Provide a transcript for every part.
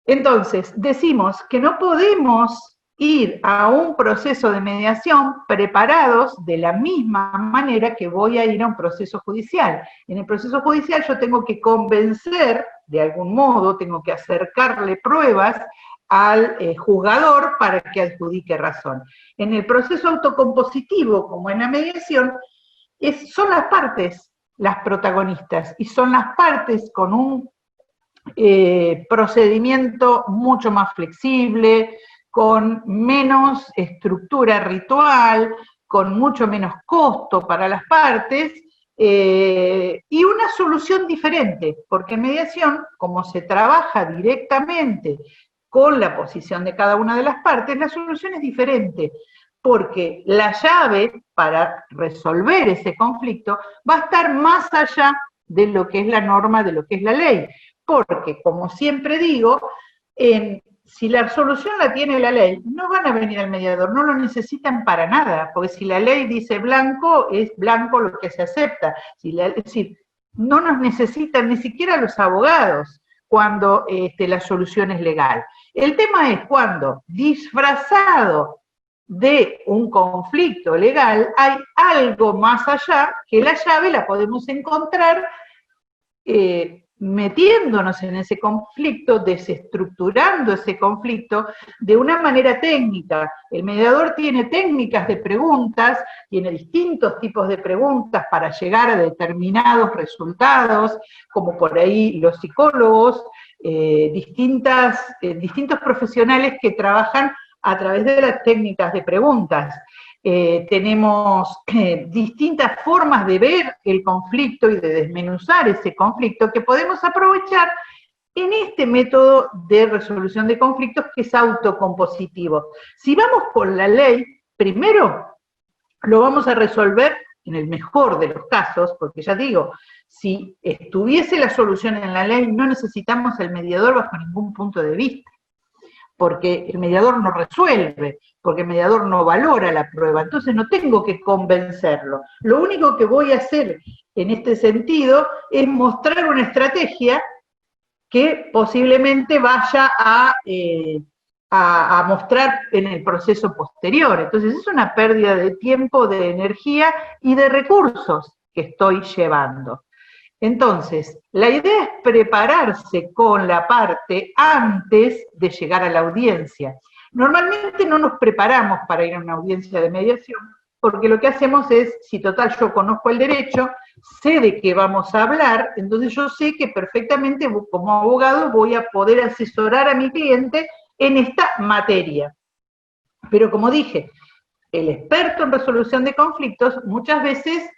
Entonces, decimos que no podemos ir a un proceso de mediación preparados de la misma manera que voy a ir a un proceso judicial. En el proceso judicial yo tengo que convencer, de algún modo, tengo que acercarle pruebas al juzgador para que adjudique razón. En el proceso autocompositivo, como en la mediación, son las partes las protagonistas y son las partes con un procedimiento mucho más flexible, con menos estructura ritual, con mucho menos costo para las partes, y una solución diferente, porque en mediación, como se trabaja directamente con la posición de cada una de las partes, la solución es diferente, porque la llave para resolver ese conflicto va a estar más allá de lo que es la norma, de lo que es la ley. Porque, como siempre digo, si la solución la tiene la ley, no van a venir al mediador, no lo necesitan para nada, porque si la ley dice blanco, es blanco lo que se acepta. Es decir, no nos necesitan ni siquiera los abogados cuando la solución es legal. El tema es cuando, disfrazado de un conflicto legal, hay algo más allá que la llave la podemos encontrar metiéndonos en ese conflicto, desestructurando ese conflicto de una manera técnica. El mediador tiene técnicas de preguntas, tiene distintos tipos de preguntas para llegar a determinados resultados, como por ahí los psicólogos, distintos profesionales que trabajan a través de las técnicas de preguntas. Tenemos distintas formas de ver el conflicto y de desmenuzar ese conflicto que podemos aprovechar en este método de resolución de conflictos que es autocompositivo. Si vamos por la ley, primero lo vamos a resolver en el mejor de los casos, porque ya digo, si estuviese la solución en la ley, no necesitamos el mediador bajo ningún punto de vista, porque el mediador no resuelve, porque el mediador no valora la prueba, entonces no tengo que convencerlo. Lo único que voy a hacer en este sentido es mostrar una estrategia que posiblemente vaya a mostrar en el proceso posterior. Entonces es una pérdida de tiempo, de energía y de recursos que estoy llevando. Entonces, la idea es prepararse con la parte antes de llegar a la audiencia. Normalmente no nos preparamos para ir a una audiencia de mediación, porque lo que hacemos es, si total yo conozco el derecho, sé de qué vamos a hablar, entonces yo sé que perfectamente como abogado voy a poder asesorar a mi cliente en esta materia. Pero como dije, el experto en resolución de conflictos muchas veces,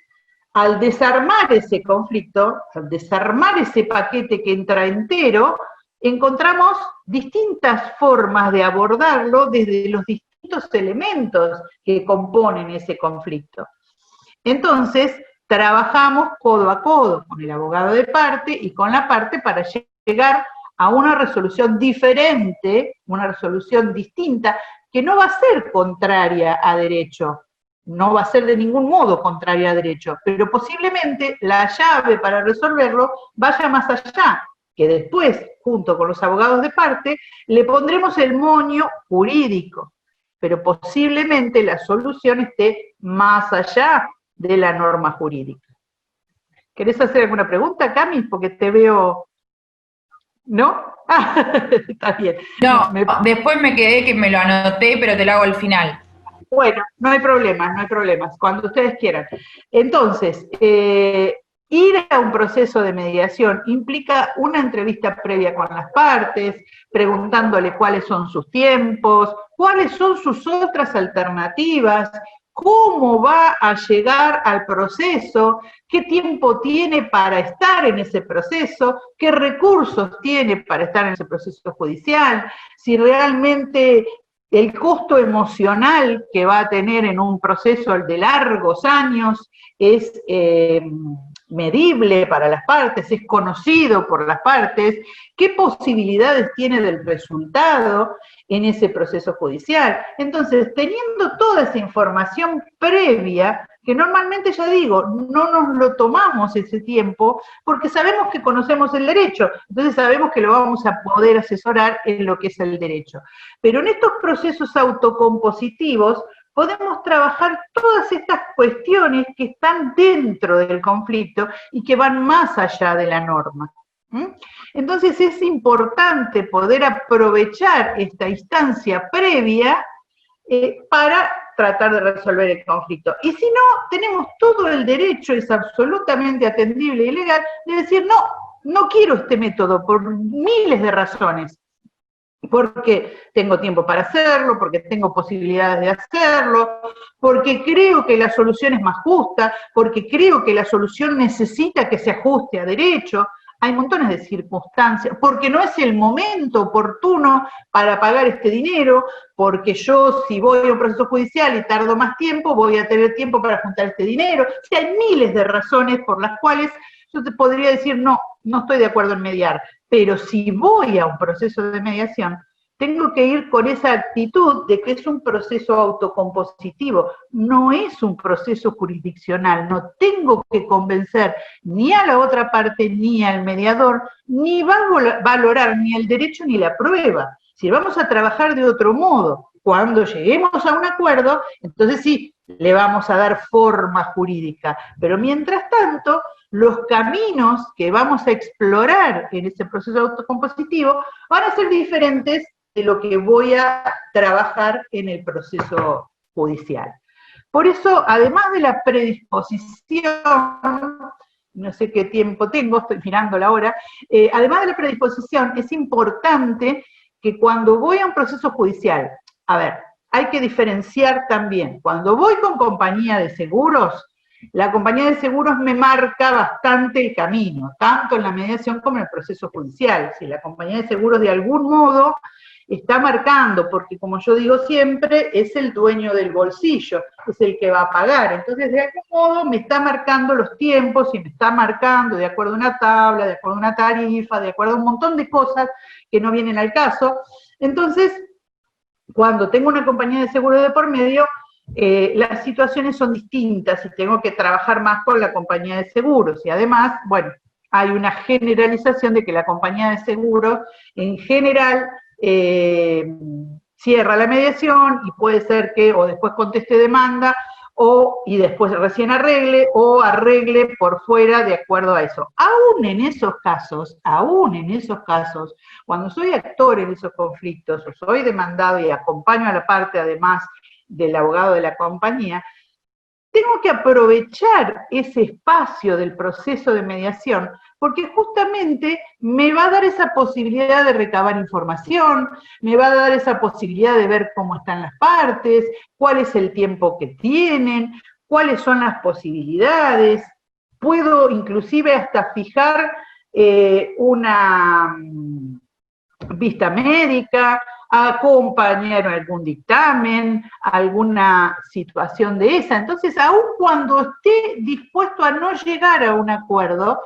al desarmar ese conflicto, al desarmar ese paquete que entra entero, encontramos distintas formas de abordarlo desde los distintos elementos que componen ese conflicto. Entonces, trabajamos codo a codo con el abogado de parte y con la parte para llegar a una resolución diferente, una resolución distinta, que no va a ser contraria a derecho, no va a ser de ningún modo contraria a derecho, pero posiblemente la llave para resolverlo vaya más allá, que después, junto con los abogados de parte, le pondremos el moño jurídico, pero posiblemente la solución esté más allá de la norma jurídica. ¿Querés hacer alguna pregunta, Cami? Porque te veo... ¿No? Está bien. No, después me quedé que me lo anoté, pero te lo hago al final. Bueno, no hay problemas, no hay problemas, cuando ustedes quieran. Entonces, ir a un proceso de mediación implica una entrevista previa con las partes, preguntándole cuáles son sus tiempos, cuáles son sus otras alternativas, cómo va a llegar al proceso, qué tiempo tiene para estar en ese proceso, qué recursos tiene para estar en ese proceso judicial, si realmente el costo emocional que va a tener en un proceso de largos años es medible para las partes, es conocido por las partes, qué posibilidades tiene del resultado en ese proceso judicial. Entonces, teniendo toda esa información previa, que normalmente, ya digo, no nos lo tomamos ese tiempo porque sabemos que conocemos el derecho, entonces sabemos que lo vamos a poder asesorar en lo que es el derecho. Pero en estos procesos autocompositivos podemos trabajar todas estas cuestiones que están dentro del conflicto y que van más allá de la norma. Entonces es importante poder aprovechar esta instancia previa para tratar de resolver el conflicto. Y si no, tenemos todo el derecho, es absolutamente atendible y legal, de decir, no, no quiero este método por miles de razones. Porque tengo tiempo para hacerlo, porque tengo posibilidades de hacerlo, porque creo que la solución es más justa, porque creo que la solución necesita que se ajuste a derecho. Hay montones de circunstancias, porque no es el momento oportuno para pagar este dinero, porque yo si voy a un proceso judicial y tardo más tiempo, voy a tener tiempo para juntar este dinero. O sea, hay miles de razones por las cuales yo te podría decir, no, no estoy de acuerdo en mediar, pero si voy a un proceso de mediación, tengo que ir con esa actitud de que es un proceso autocompositivo, no es un proceso jurisdiccional, no tengo que convencer ni a la otra parte ni al mediador, ni va a valorar ni el derecho ni la prueba. Si vamos a trabajar de otro modo, cuando lleguemos a un acuerdo, entonces sí, le vamos a dar forma jurídica, pero mientras tanto, los caminos que vamos a explorar en ese proceso autocompositivo van a ser diferentes de lo que voy a trabajar en el proceso judicial. Por eso, además de la predisposición, no sé qué tiempo tengo, estoy mirando la hora, además de la predisposición, es importante que cuando voy a un proceso judicial, a ver, hay que diferenciar también, cuando voy con compañía de seguros, la compañía de seguros me marca bastante el camino, tanto en la mediación como en el proceso judicial. Si la compañía de seguros de algún modo está marcando, porque como yo digo siempre, es el dueño del bolsillo, es el que va a pagar. Entonces, de algún modo me está marcando los tiempos y me está marcando de acuerdo a una tabla, de acuerdo a una tarifa, de acuerdo a un montón de cosas que no vienen al caso. Entonces, cuando tengo una compañía de seguro de por medio, las situaciones son distintas y tengo que trabajar más con la compañía de seguros. Y además, bueno, hay una generalización de que la compañía de seguros, en general, cierra la mediación y puede ser que o después conteste demanda y después recién arregle o arregle por fuera de acuerdo a eso. Aún en esos casos, cuando soy actor en esos conflictos o soy demandado y acompaño a la parte además del abogado de la compañía, tengo que aprovechar ese espacio del proceso de mediación porque justamente me va a dar esa posibilidad de recabar información, me va a dar esa posibilidad de ver cómo están las partes, cuál es el tiempo que tienen, cuáles son las posibilidades. Puedo inclusive hasta fijar una vista médica, acompañar algún dictamen, alguna situación de esa. Entonces, aun cuando esté dispuesto a no llegar a un acuerdo,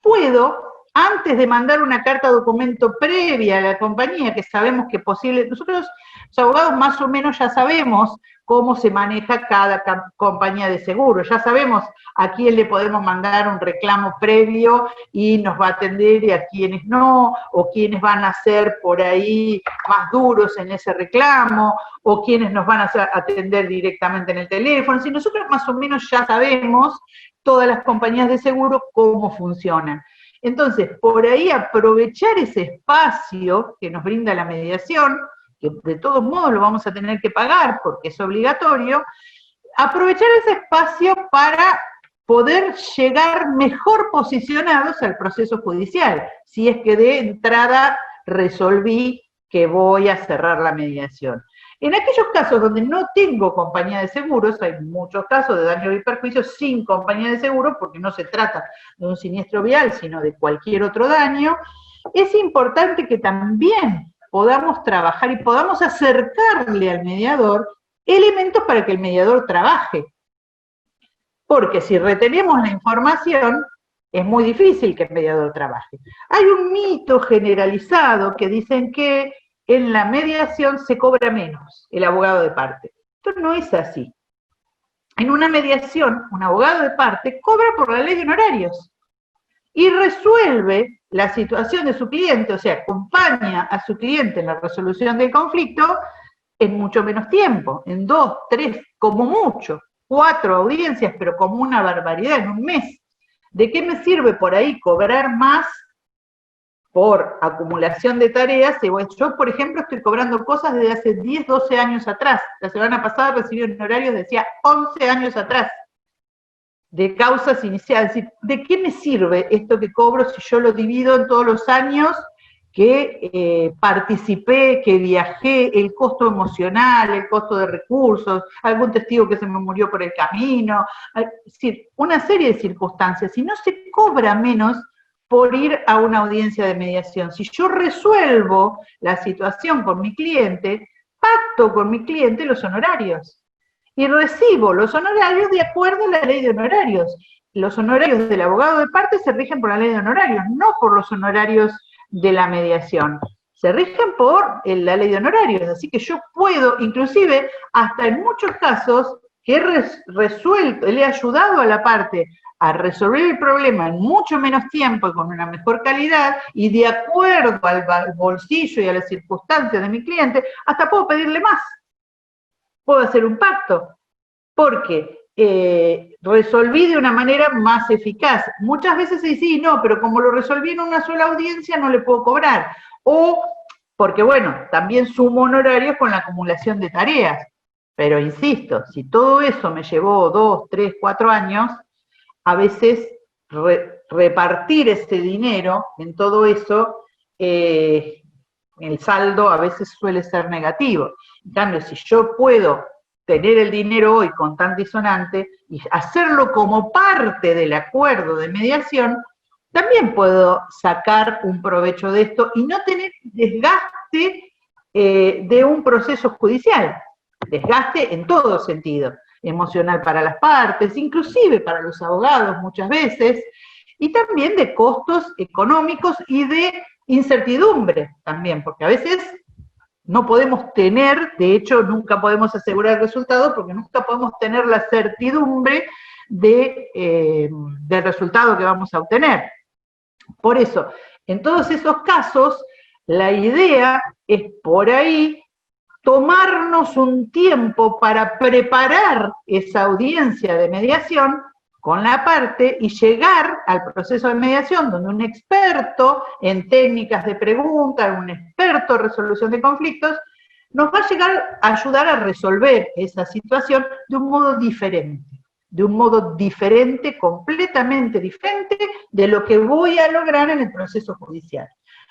puedo, antes de mandar una carta documento previa a la compañía, que sabemos que posible, nosotros los abogados más o menos ya sabemos cómo se maneja cada compañía de seguro, ya sabemos a quién le podemos mandar un reclamo previo y nos va a atender y a quiénes no, o quiénes van a ser por ahí más duros en ese reclamo, o quiénes nos van a atender directamente en el teléfono. Si nosotros más o menos ya sabemos, todas las compañías de seguro, cómo funcionan. Entonces, por ahí aprovechar ese espacio que nos brinda la mediación, que de todos modos lo vamos a tener que pagar porque es obligatorio, aprovechar ese espacio para poder llegar mejor posicionados al proceso judicial, si es que de entrada resolví que voy a cerrar la mediación. En aquellos casos donde no tengo compañía de seguros, hay muchos casos de daño y perjuicio sin compañía de seguros, porque no se trata de un siniestro vial, sino de cualquier otro daño, es importante que también podamos trabajar y podamos acercarle al mediador elementos para que el mediador trabaje. Porque si retenemos la información, es muy difícil que el mediador trabaje. Hay un mito generalizado que dicen que en la mediación se cobra menos el abogado de parte. Esto no es así. en una mediación, un abogado de parte cobra por la ley de honorarios y resuelve la situación de su cliente, o sea, acompaña a su cliente en la resolución del conflicto en mucho menos tiempo, en 2, 3, como mucho, 4 audiencias, pero como una barbaridad, en un mes. ¿De qué me sirve por ahí cobrar más por acumulación de tareas? Yo, por ejemplo, estoy cobrando cosas desde hace 10, 12 años atrás. La semana pasada recibí honorarios, decía 11 años atrás, de causas iniciales. ¿De qué me sirve esto que cobro si yo lo divido en todos los años que participé, que viajé, el costo emocional, el costo de recursos, algún testigo que se me murió por el camino? Es decir, una serie de circunstancias. Y no se cobra menos por ir a una audiencia de mediación. Si yo resuelvo la situación con mi cliente, pacto con mi cliente los honorarios y recibo los honorarios de acuerdo a la ley de honorarios. Los honorarios del abogado de parte se rigen por la ley de honorarios, no por los honorarios de la mediación. Se rigen por la ley de honorarios, así que yo puedo, inclusive, hasta en muchos casos, que he resuelto, le he ayudado a la parte a resolver el problema en mucho menos tiempo y con una mejor calidad, y de acuerdo al bolsillo y a las circunstancias de mi cliente, hasta puedo pedirle más. Puedo hacer un pacto, porque resolví de una manera más eficaz. Muchas veces se dice, sí, no, pero como lo resolví en una sola audiencia, no le puedo cobrar. O, porque bueno, también sumo honorarios con la acumulación de tareas. Pero insisto, si todo eso me llevó 2, 3, 4 años, a veces repartir ese dinero en todo eso, el saldo a veces suele ser negativo. En cambio, si yo puedo tener el dinero hoy con tan disonante y hacerlo como parte del acuerdo de mediación, también puedo sacar un provecho de esto y no tener desgaste de un proceso judicial. Desgaste en todo sentido, emocional para las partes, inclusive para los abogados muchas veces, y también de costos económicos y de incertidumbre también, porque a veces no podemos tener, de hecho nunca podemos asegurar el resultado porque nunca podemos tener la certidumbre del resultado que vamos a obtener. Por eso, en todos esos casos, la idea es por ahí tomarnos un tiempo para preparar esa audiencia de mediación con la parte y llegar al proceso de mediación donde un experto en técnicas de pregunta, un experto en resolución de conflictos, nos va a llegar a ayudar a resolver esa situación de un modo diferente, completamente diferente de lo que voy a lograr en el proceso judicial.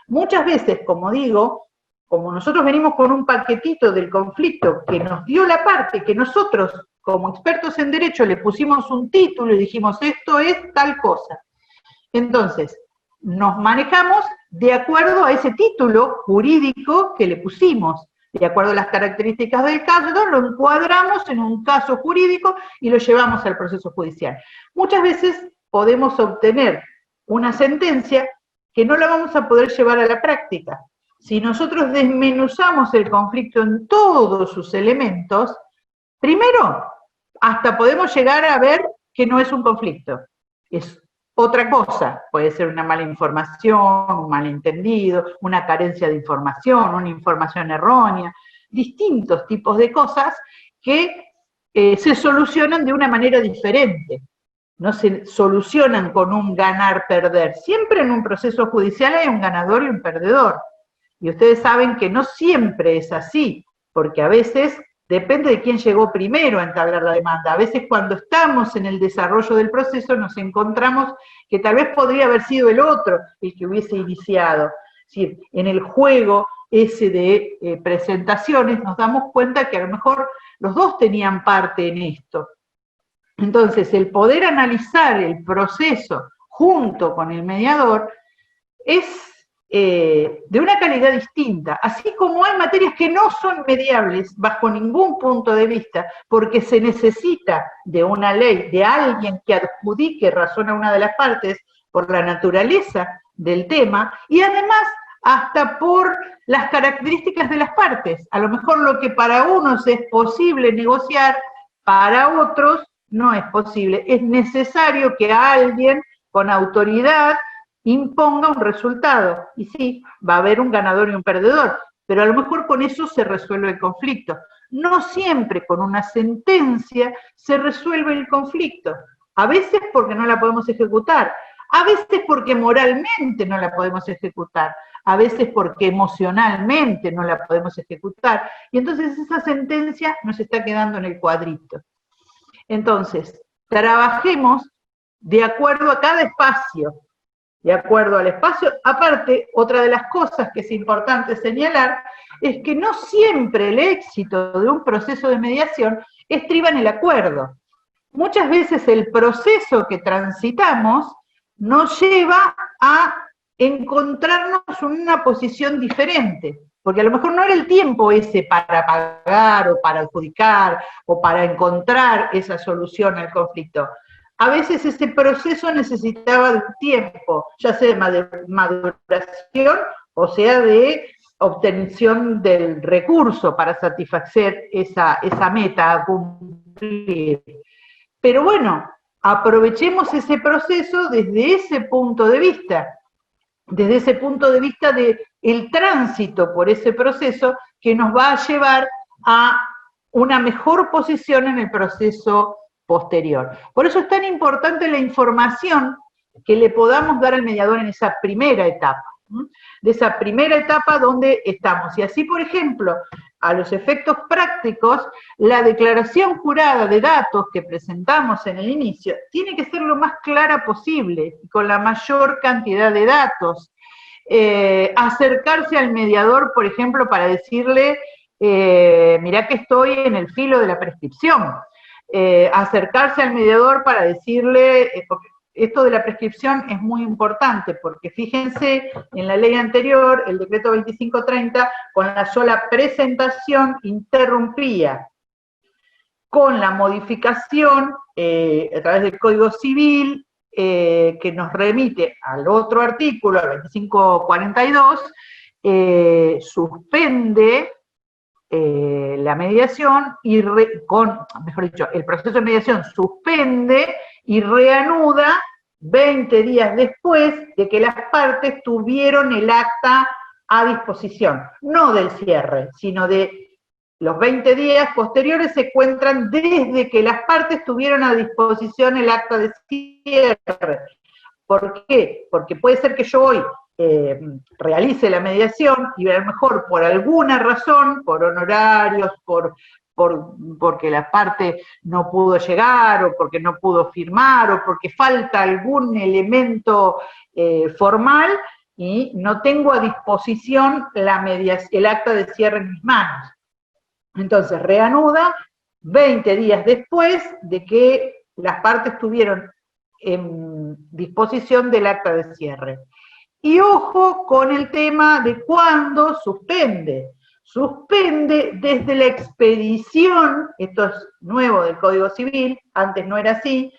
Muchas veces, como digo, como nosotros venimos con un paquetito del conflicto que nos dio la parte, que nosotros, como expertos en derecho, le pusimos un título y dijimos, esto es tal cosa. Entonces, nos manejamos de acuerdo a ese título jurídico que le pusimos, de acuerdo a las características del caso, lo encuadramos en un caso jurídico y lo llevamos al proceso judicial. Muchas veces podemos obtener una sentencia que no la vamos a poder llevar a la práctica. Si nosotros desmenuzamos el conflicto en todos sus elementos, primero, hasta podemos llegar a ver que no es un conflicto, es otra cosa. Puede ser una mala información, un malentendido, una carencia de información, una información errónea, distintos tipos de cosas que se solucionan de una manera diferente. No se solucionan con un ganar-perder. Siempre en un proceso judicial hay un ganador y un perdedor. Y ustedes saben que no siempre es así, porque a veces depende de quién llegó primero a entablar la demanda. A veces cuando estamos en el desarrollo del proceso nos encontramos que tal vez podría haber sido el otro el que hubiese iniciado. Es decir, en el juego ese de presentaciones nos damos cuenta que a lo mejor los dos tenían parte en esto. Entonces, el poder analizar el proceso junto con el mediador es de una calidad distinta, así como hay materias que no son mediables bajo ningún punto de vista, porque se necesita de una ley, de alguien que adjudique razón a una de las partes por la naturaleza del tema, y además hasta por las características de las partes. A lo mejor lo que para unos es posible negociar, para otros no es posible. Es necesario que alguien con autoridad imponga un resultado. Y sí, va a haber un ganador y un perdedor, pero a lo mejor con eso se resuelve el conflicto. No siempre con una sentencia se resuelve el conflicto. A veces porque no la podemos ejecutar, a veces porque moralmente no la podemos ejecutar, a veces porque emocionalmente no la podemos ejecutar, y entonces esa sentencia nos está quedando en el cuadrito. Entonces, trabajemos de acuerdo a cada espacio, de acuerdo al espacio. Aparte, otra de las cosas que es importante señalar es que no siempre el éxito de un proceso de mediación estriba en el acuerdo. Muchas veces el proceso que transitamos nos lleva a encontrarnos en una posición diferente, porque a lo mejor no era el tiempo ese para pagar o para adjudicar o para encontrar esa solución al conflicto. A veces ese proceso necesitaba de un tiempo, ya sea de maduración o sea de obtención del recurso para satisfacer esa meta a cumplir. Pero bueno, aprovechemos ese proceso desde ese punto de vista del tránsito por ese proceso que nos va a llevar a una mejor posición en el proceso posterior. Por eso es tan importante la información que le podamos dar al mediador en esa primera etapa, de esa primera etapa donde estamos. Y así, por ejemplo, a los efectos prácticos, la declaración jurada de datos que presentamos en el inicio tiene que ser lo más clara posible, con la mayor cantidad de datos. Acercarse al mediador, por ejemplo, para decirle, mirá que estoy en el filo de la prescripción. Acercarse al mediador para decirle, porque esto de la prescripción es muy importante, porque fíjense, en la ley anterior, el decreto 2530, con la sola presentación interrumpía. Con la modificación, a través del Código Civil, que nos remite al otro artículo, al 2542, suspende la mediación y mejor dicho, el proceso de mediación suspende y reanuda 20 días después de que las partes tuvieron el acta a disposición, no del cierre, sino de los 20 días posteriores se cuentan desde que las partes tuvieron a disposición el acta de cierre. ¿Por qué? Porque puede ser que yo hoy realice la mediación y a lo mejor por alguna razón, por honorarios, porque la parte no pudo llegar, o porque no pudo firmar, o porque falta algún elemento formal, y no tengo a disposición el acta de cierre en mis manos. Entonces reanuda 20 días después de que las partes tuvieron en disposición del acta de cierre. Y ojo con el tema de cuándo suspende. Suspende desde la expedición, esto es nuevo del Código Civil, antes no era así,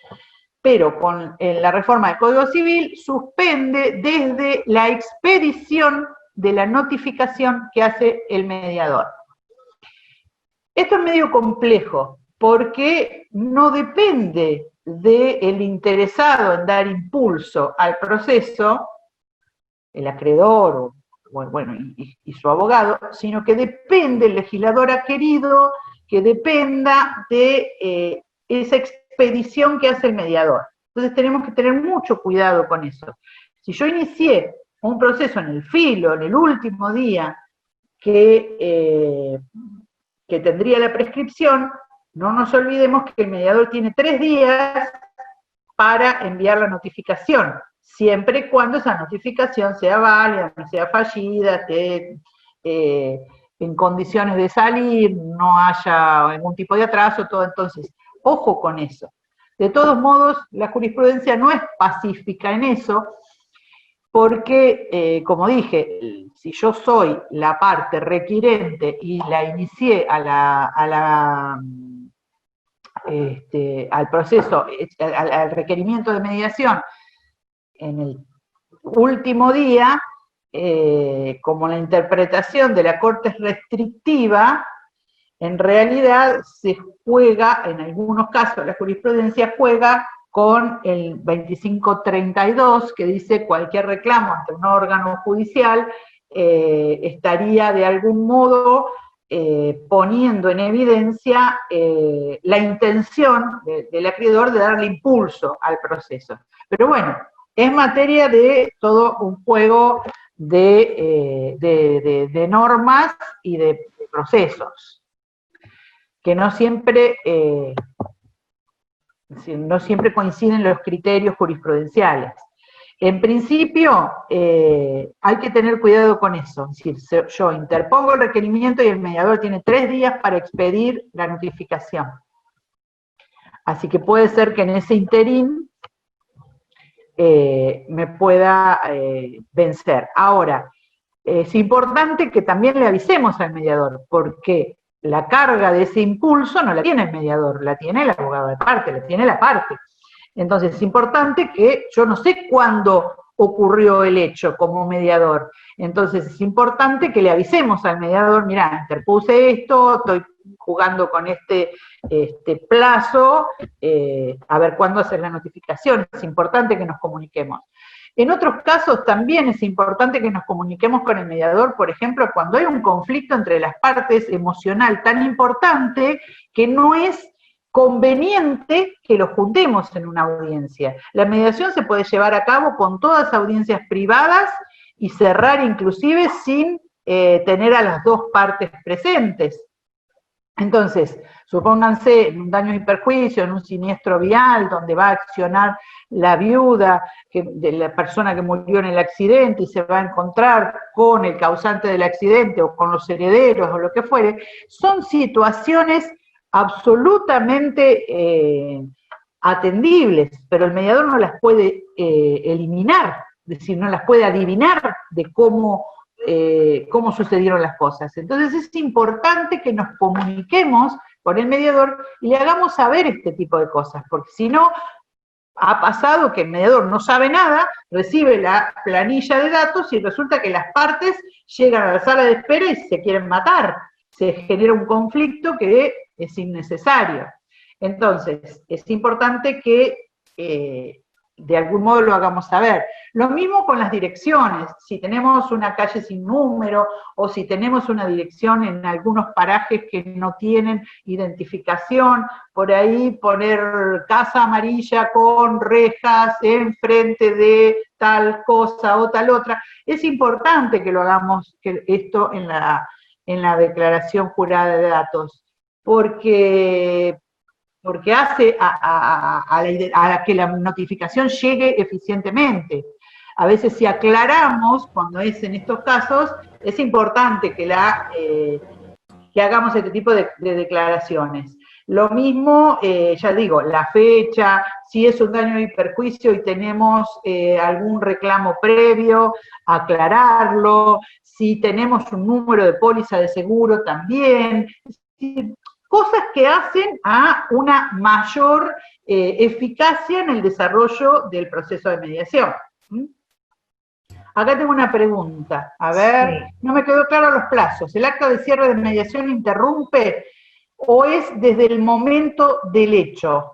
pero con la reforma del Código Civil suspende desde la expedición de la notificación que hace el mediador. Esto es medio complejo, porque no depende del interesado en dar impulso al proceso, el acreedor y su abogado, sino que depende, el legislador ha querido que dependa de esa expedición que hace el mediador. Entonces tenemos que tener mucho cuidado con eso. Si yo inicié un proceso en el filo, en el último día que tendría la prescripción, no nos olvidemos que el mediador tiene 3 días para enviar la notificación, siempre y cuando esa notificación sea válida, no sea fallida, esté en condiciones de salir, no haya algún tipo de atraso, todo. Entonces, ojo con eso. De todos modos, la jurisprudencia no es pacífica en eso, porque, como dije, si yo soy la parte requirente y la inicié al proceso, al requerimiento de mediación en el último día, como la interpretación de la Corte es restrictiva, En realidad se juega, en algunos casos la jurisprudencia juega con el 2532, que dice cualquier reclamo ante un órgano judicial estaría de algún modo poniendo en evidencia la intención del acreedor de darle impulso al proceso. Pero bueno, es materia de todo un juego de normas y de procesos, que no siempre coinciden los criterios jurisprudenciales. En principio, hay que tener cuidado con eso. Es decir, yo interpongo el requerimiento y el mediador tiene 3 días para expedir la notificación. Así que puede ser que en ese interín me pueda vencer. Ahora, es importante que también le avisemos al mediador, porque la carga de ese impulso no la tiene el mediador, la tiene el abogado de parte, la tiene la parte. Entonces es importante que yo no sé cuándo ocurrió el hecho como mediador. Entonces es importante que le avisemos al mediador, mirá, interpuse esto, estoy jugando con este plazo, a ver cuándo hacer la notificación. Es importante que nos comuniquemos. En otros casos también es importante que nos comuniquemos con el mediador, por ejemplo, cuando hay un conflicto entre las partes emocional tan importante que no es conveniente que lo juntemos en una audiencia. La mediación se puede llevar a cabo con todas audiencias privadas y cerrar inclusive sin tener a las dos partes presentes. Entonces, supónganse en un daño y perjuicio, en un siniestro vial, donde va a accionar la viuda de la persona que murió en el accidente y se va a encontrar con el causante del accidente o con los herederos o lo que fuere, son situaciones absolutamente atendibles, pero el mediador no las puede eliminar, es decir, no las puede adivinar de cómo sucedieron las cosas. Entonces es importante que nos comuniquemos con el mediador y le hagamos saber este tipo de cosas, porque si no, ha pasado que el mediador no sabe nada, recibe la planilla de datos y resulta que las partes llegan a la sala de espera y se quieren matar. Se genera un conflicto que es innecesario. Entonces, es importante que de algún modo lo hagamos saber. Lo mismo con las direcciones. Si tenemos una calle sin número o si tenemos una dirección en algunos parajes que no tienen identificación, por ahí poner casa amarilla con rejas enfrente de tal cosa o tal otra. Es importante que lo hagamos esto en la declaración jurada de datos, porque hace a que la notificación llegue eficientemente. A veces si aclaramos, cuando es en estos casos, es importante que hagamos este tipo de declaraciones. Lo mismo, ya digo, la fecha, si es un daño y perjuicio y tenemos algún reclamo previo, aclararlo, si tenemos un número de póliza de seguro también. Cosas que hacen a una mayor eficacia en el desarrollo del proceso de mediación. Acá tengo una pregunta, a ver, sí. No me quedó claro los plazos. ¿El acta de cierre de mediación interrumpe o es desde el momento del hecho?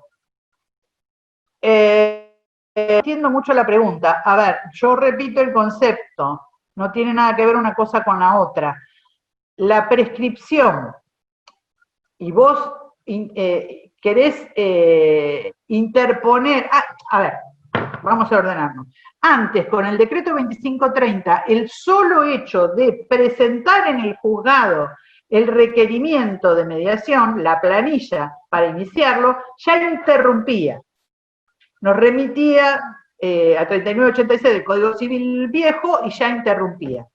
Entiendo mucho la pregunta. A ver, yo repito el concepto, no tiene nada que ver una cosa con la otra. La prescripción, y vos querés interponer, a ver, vamos a ordenarnos. Antes, con el decreto 2530, el solo hecho de presentar en el juzgado el requerimiento de mediación, la planilla para iniciarlo, ya interrumpía. Nos remitía a 3986 del Código Civil Viejo y ya interrumpía.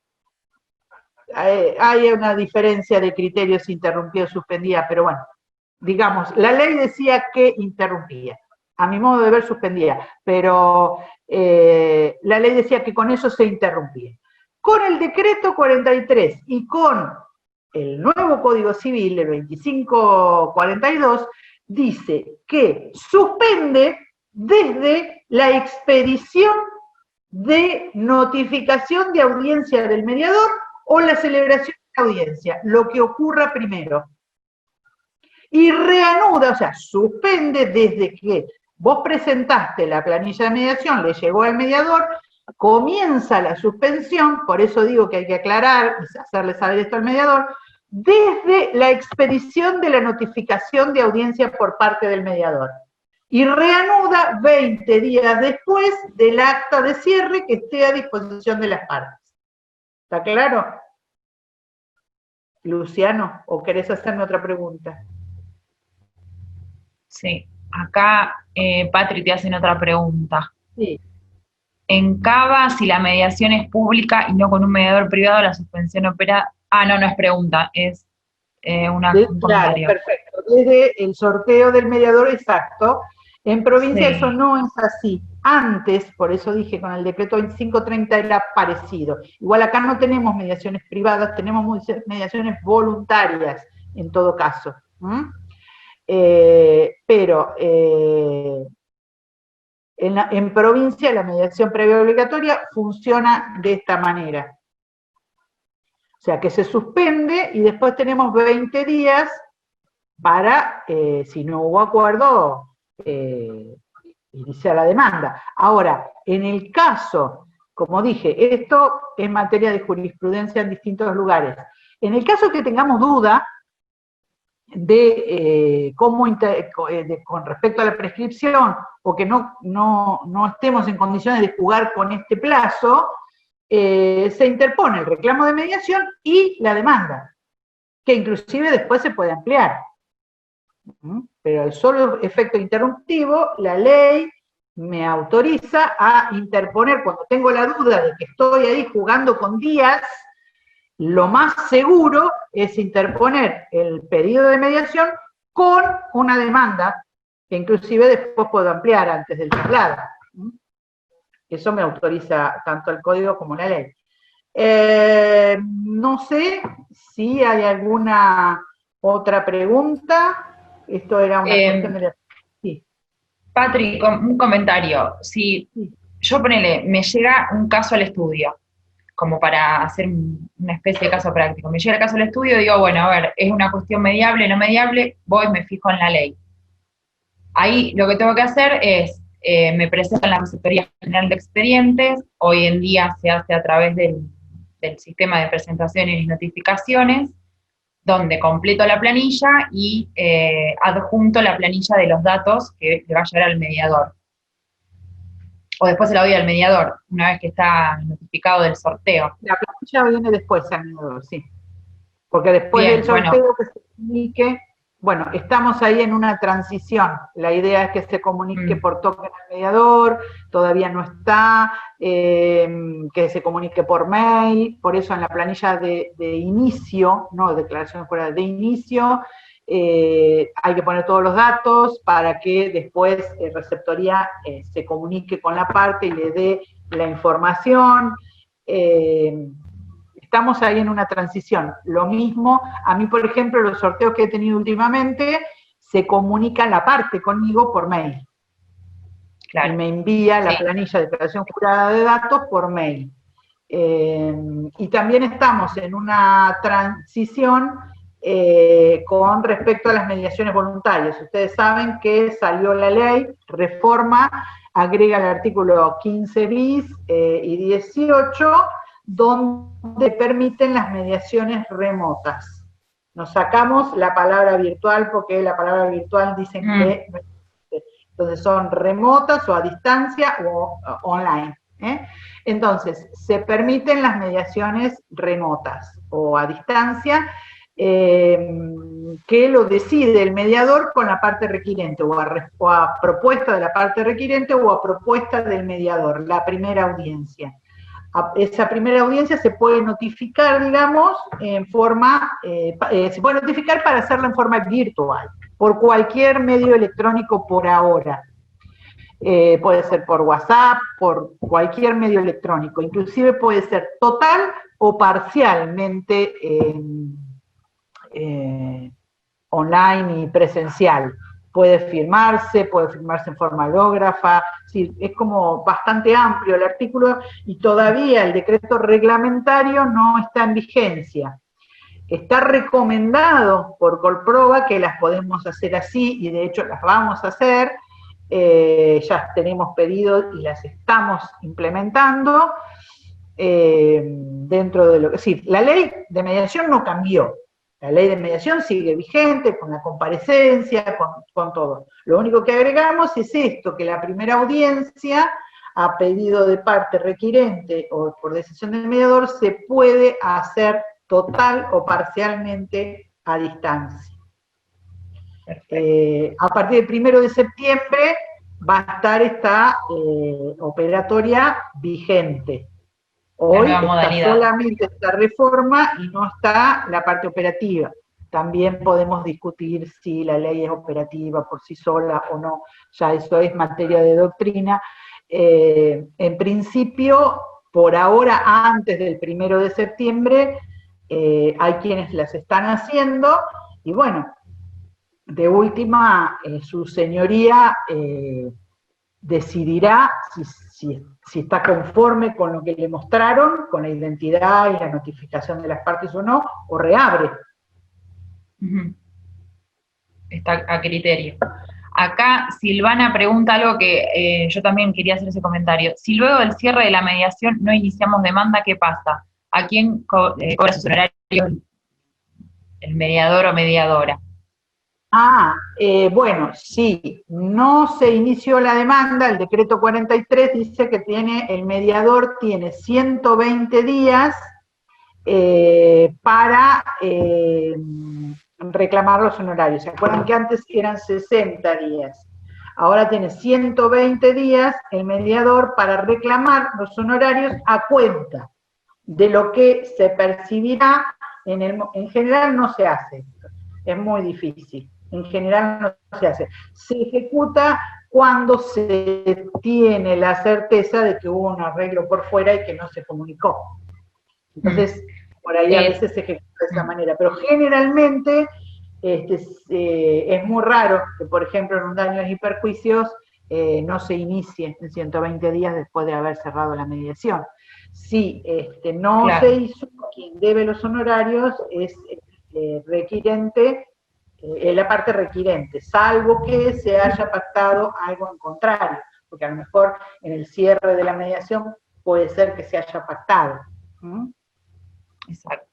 Hay una diferencia de criterios interrumpía o suspendía, pero bueno, digamos, la ley decía que interrumpía. A mi modo de ver suspendía, pero la ley decía que con eso se interrumpía. Con el decreto 43 y con el nuevo Código Civil, el 2542, dice que suspende desde la expedición de notificación de audiencia del mediador o la celebración de audiencia, lo que ocurra primero. y reanuda, o sea, suspende desde que vos presentaste la planilla de mediación, le llegó al mediador, comienza la suspensión, por eso digo que hay que aclarar, hacerle saber esto al mediador, desde la expedición de la notificación de audiencia por parte del mediador. Y reanuda 20 días después del acta de cierre que esté a disposición de las partes. ¿Está claro? Luciano, ¿o querés hacerme otra pregunta? Sí, acá Patri te hacen otra pregunta. Sí. En Cava, si la mediación es pública y no con un mediador privado, la suspensión opera... Ah, no, no es pregunta, es un Claro, comentario. perfecto. Desde el sorteo del mediador, exacto. En provincia Sí. eso no es así. Antes, por eso dije, con el decreto 2530 era parecido. Igual acá no tenemos mediaciones privadas, tenemos mediaciones voluntarias, en todo caso. Pero en provincia la mediación previa obligatoria funciona de esta manera. O sea, que se suspende y después tenemos 20 días para, si no hubo acuerdo, iniciar la demanda. Ahora, en el caso, como dije, esto es materia de jurisprudencia en distintos lugares. En el caso que tengamos duda de cómo, con respecto a la prescripción, o que no estemos en condiciones de jugar con este plazo, se interpone el reclamo de mediación y la demanda, que inclusive después se puede ampliar. Pero el solo efecto interruptivo, la ley me autoriza a interponer, cuando tengo la duda de que estoy ahí jugando con días, lo más seguro es interponer el pedido de mediación con una demanda, que inclusive después puedo ampliar antes del traslado. Eso me autoriza tanto el código como la ley. No sé si hay alguna otra pregunta. Esto era una cuestión de... Sí. Patri, un comentario. Si yo me llega un caso al estudio, como para hacer una especie de caso práctico. Me llega el caso al estudio y digo, bueno, a ver, es una cuestión mediable, no mediable, voy, me fijo en la ley. Ahí lo que tengo que hacer es, me presento en la Receptoría General de Expedientes, hoy en día se hace a través del sistema de presentaciones y notificaciones, donde completo la planilla y adjunto la planilla de los datos que le va a llegar al mediador. O después se la doy al mediador, una vez que está notificado del sorteo. La planilla viene después al mediador, sí. Porque después Bien, del sorteo que se comunique, bueno, estamos ahí en una transición. La idea es que se comunique por token al mediador, todavía no está, que se comunique por mail, por eso en la planilla de inicio, no declaración fuera de inicio, hay que poner todos los datos para que después receptoría se comunique con la parte y le dé la información. Estamos ahí en una transición. Lo mismo, a mí, por ejemplo, los sorteos que he tenido últimamente, se comunica la parte conmigo por mail. Claro. Y me envía la planilla de declaración jurada de datos por mail. Y también estamos en una transición con respecto a las mediaciones voluntarias. Ustedes saben que salió la ley, reforma, agrega el artículo 15 bis y 18, donde permiten las mediaciones remotas. Nos sacamos la palabra virtual porque la palabra virtual dicen que no existe. Entonces son remotas o a distancia o online. Entonces, se permiten las mediaciones remotas o a distancia, que lo decide el mediador con la parte requirente, o a propuesta de la parte requirente o a propuesta del mediador, la primera audiencia. Esa primera audiencia se puede notificar, digamos, en forma, se puede notificar para hacerla en forma virtual, por cualquier medio electrónico por ahora. Puede ser por WhatsApp, por cualquier medio electrónico, inclusive puede ser total o parcialmente online y presencial. Puede firmarse en forma hológrafa, sí, es como bastante amplio el artículo y todavía el decreto reglamentario no está en vigencia. está recomendado por Colproba que las podemos hacer así, y de hecho las vamos a hacer, ya tenemos pedidos y las estamos implementando, dentro de lo que... Sí, la ley de mediación no cambió, la ley de mediación sigue vigente, con la comparecencia, con todo. Lo único que agregamos es esto, que la primera audiencia, a pedido de parte requirente o por decisión del mediador, se puede hacer total o parcialmente a distancia. A partir del 1 de septiembre va a estar esta operatoria vigente. Hoy está solamente esta reforma y no está la parte operativa. También podemos discutir si la ley es operativa por sí sola o no, ya eso es materia de doctrina. En principio, por ahora, antes del 1 de septiembre, hay quienes las están haciendo, y bueno, de última, su señoría decidirá si está conforme con lo que le mostraron, con la identidad y la notificación de las partes o no, o reabre. Está a criterio. Acá Silvana pregunta algo que yo también quería hacer ese comentario. Si luego del cierre de la mediación no iniciamos demanda, ¿qué pasa? ¿A quién cobra sus honorarios el mediador o mediadora? Bueno, sí, no se inició la demanda, el decreto 43 dice que el mediador tiene 120 días para reclamar los honorarios. ¿Se acuerdan que antes eran 60 días? Ahora tiene 120 días el mediador para reclamar los honorarios a cuenta de lo que se percibirá. En general no se hace, es muy difícil. En general no se hace. Se ejecuta cuando se tiene la certeza de que hubo un arreglo por fuera y que no se comunicó. Entonces, por ahí a veces se ejecuta de esa manera. Pero generalmente es muy raro que, por ejemplo, en un daño de hiperjuicios no se inicie en 120 días después de haber cerrado la mediación. Si no se hizo, quien debe los honorarios es requirente, la parte requirente, salvo que se haya pactado algo en contrario, porque a lo mejor en el cierre de la mediación puede ser que se haya pactado. Exacto.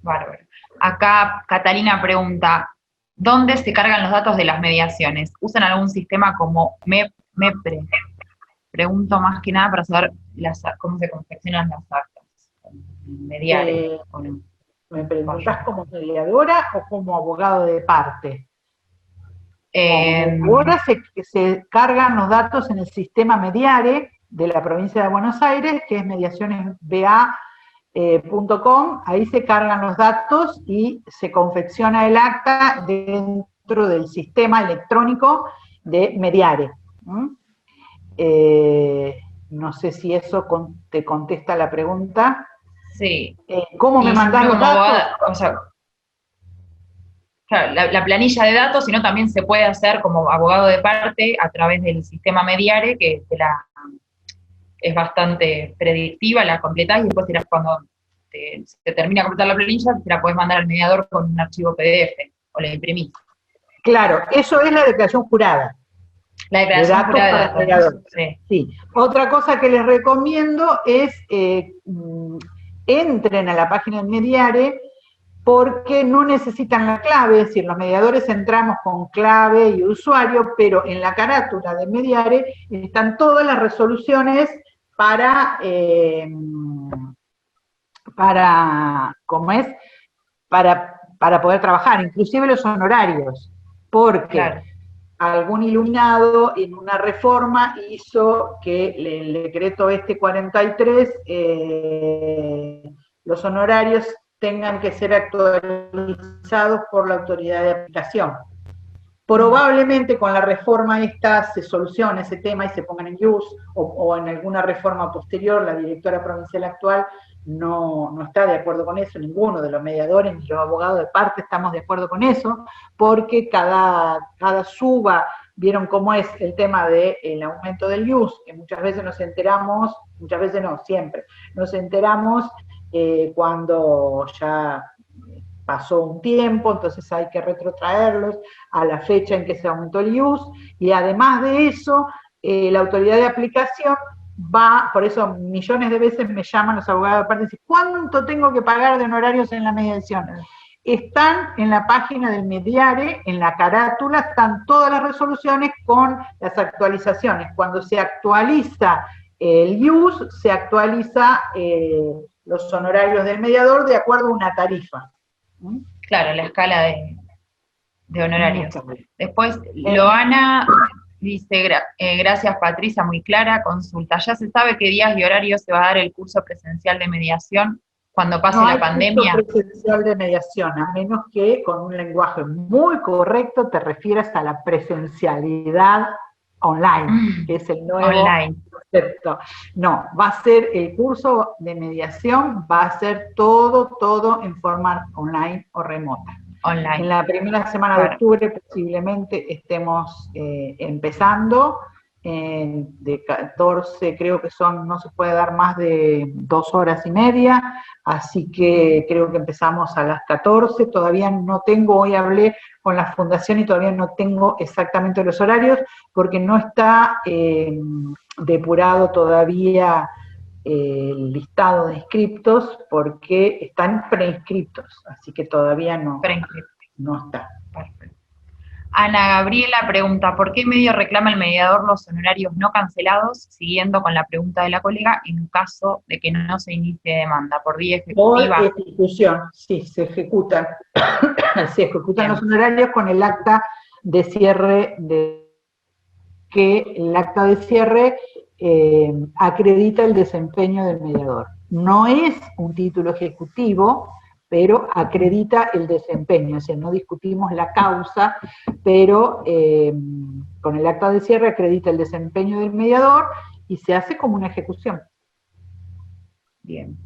Bárbaro. Acá Catalina pregunta, ¿dónde se cargan los datos de las mediaciones? ¿Usan algún sistema como MEPRE? Pregunto más que nada para saber cómo se confeccionan las actas. Mediare, ¿o no? ¿Me preguntás como mediadora o como abogado de parte? Ahora se cargan los datos en el sistema Mediare de la provincia de Buenos Aires, que es mediacionesba.com, ahí se cargan los datos y se confecciona el acta dentro del sistema electrónico de Mediare. No sé si eso te contesta la pregunta. Sí. ¿Cómo me mandan los datos? Abogada, o sea, claro, la planilla de datos, sino también se puede hacer como abogado de parte a través del sistema Mediare, que es bastante predictiva, la completás y después cuando se termina de completar la planilla, te la podés mandar al mediador con un archivo PDF o la imprimís. Claro, eso es la declaración jurada. La declaración jurada de datos. Sí. Otra cosa que les recomiendo es entren a la página de Mediare, porque no necesitan la clave, es decir, los mediadores entramos con clave y usuario, pero en la carátula de Mediare están todas las resoluciones para poder trabajar, inclusive los honorarios, porque algún iluminado en una reforma hizo que el decreto 43, los honorarios tengan que ser actualizados por la autoridad de aplicación. Probablemente con la reforma esta se solucione ese tema y se pongan en use, o en alguna reforma posterior. La directora provincial actual no está de acuerdo con eso, ninguno de los mediadores ni los abogados de parte estamos de acuerdo con eso, porque cada suba, vieron cómo es el tema del aumento del use, que muchas veces nos enteramos, muchas veces no, siempre, nos enteramos cuando ya pasó un tiempo, entonces hay que retrotraerlos a la fecha en que se aumentó el IUS, y además de eso, la autoridad de aplicación va, por eso millones de veces me llaman los abogados de parte y dicen, ¿cuánto tengo que pagar de honorarios en la mediación? Están en la página del Mediare, en la carátula, están todas las resoluciones con las actualizaciones. Cuando se actualiza el IUS, se actualiza los honorarios del mediador de acuerdo a una tarifa. Claro, la escala de honorarios. Después, Loana dice, gracias Patricia, muy clara, consulta. ¿Ya se sabe qué días y horarios se va a dar el curso presencial de mediación cuando pase la pandemia? No hay curso presencial de mediación, a menos que con un lenguaje muy correcto te refieras a la presencialidad online, que es el nuevo concepto. No, va a ser el curso de mediación, va a ser todo en forma online o remota. Online. En la primera semana de octubre posiblemente estemos empezando, de 14 creo que no se puede dar más de 2 horas y media, así que creo que empezamos a las 14, todavía no tengo, hoy hablé con la fundación y todavía no tengo exactamente los horarios, porque no está depurado todavía el listado de inscriptos, porque están preinscriptos, así que todavía no está. Perfecto. Ana Gabriela pregunta, ¿por qué medio reclama el mediador los honorarios no cancelados? Siguiendo con la pregunta de la colega, en caso de que no se inicie demanda, por vía ejecutiva. Por ejecución, sí, se ejecutan. Se ejecutan los honorarios con el acta de cierre, que el acta de cierre acredita el desempeño del mediador. No es un título ejecutivo, pero acredita el desempeño, o sea, no discutimos la causa, pero con el acta de cierre acredita el desempeño del mediador y se hace como una ejecución. Bien.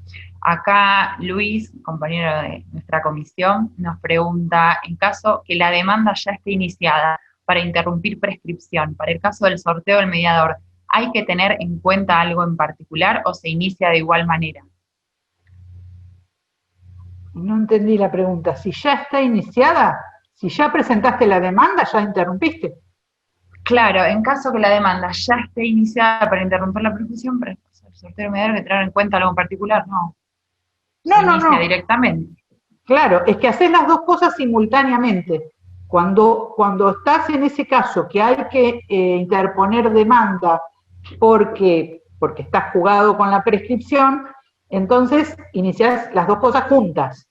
Acá Luis, compañero de nuestra comisión, nos pregunta, en caso que la demanda ya esté iniciada para interrumpir prescripción, para el caso del sorteo del mediador, ¿hay que tener en cuenta algo en particular o se inicia de igual manera? No entendí la pregunta. Si ya está iniciada, si ya presentaste la demanda, ya interrumpiste. Claro, en caso que la demanda ya esté iniciada para interrumpir la prescripción, para el sorteo del mediador, ¿hay que tener en cuenta algo en particular? No. No. Directamente. Claro, es que haces las dos cosas simultáneamente. Cuando estás en ese caso que hay que interponer demanda porque estás jugado con la prescripción, entonces iniciás las dos cosas juntas.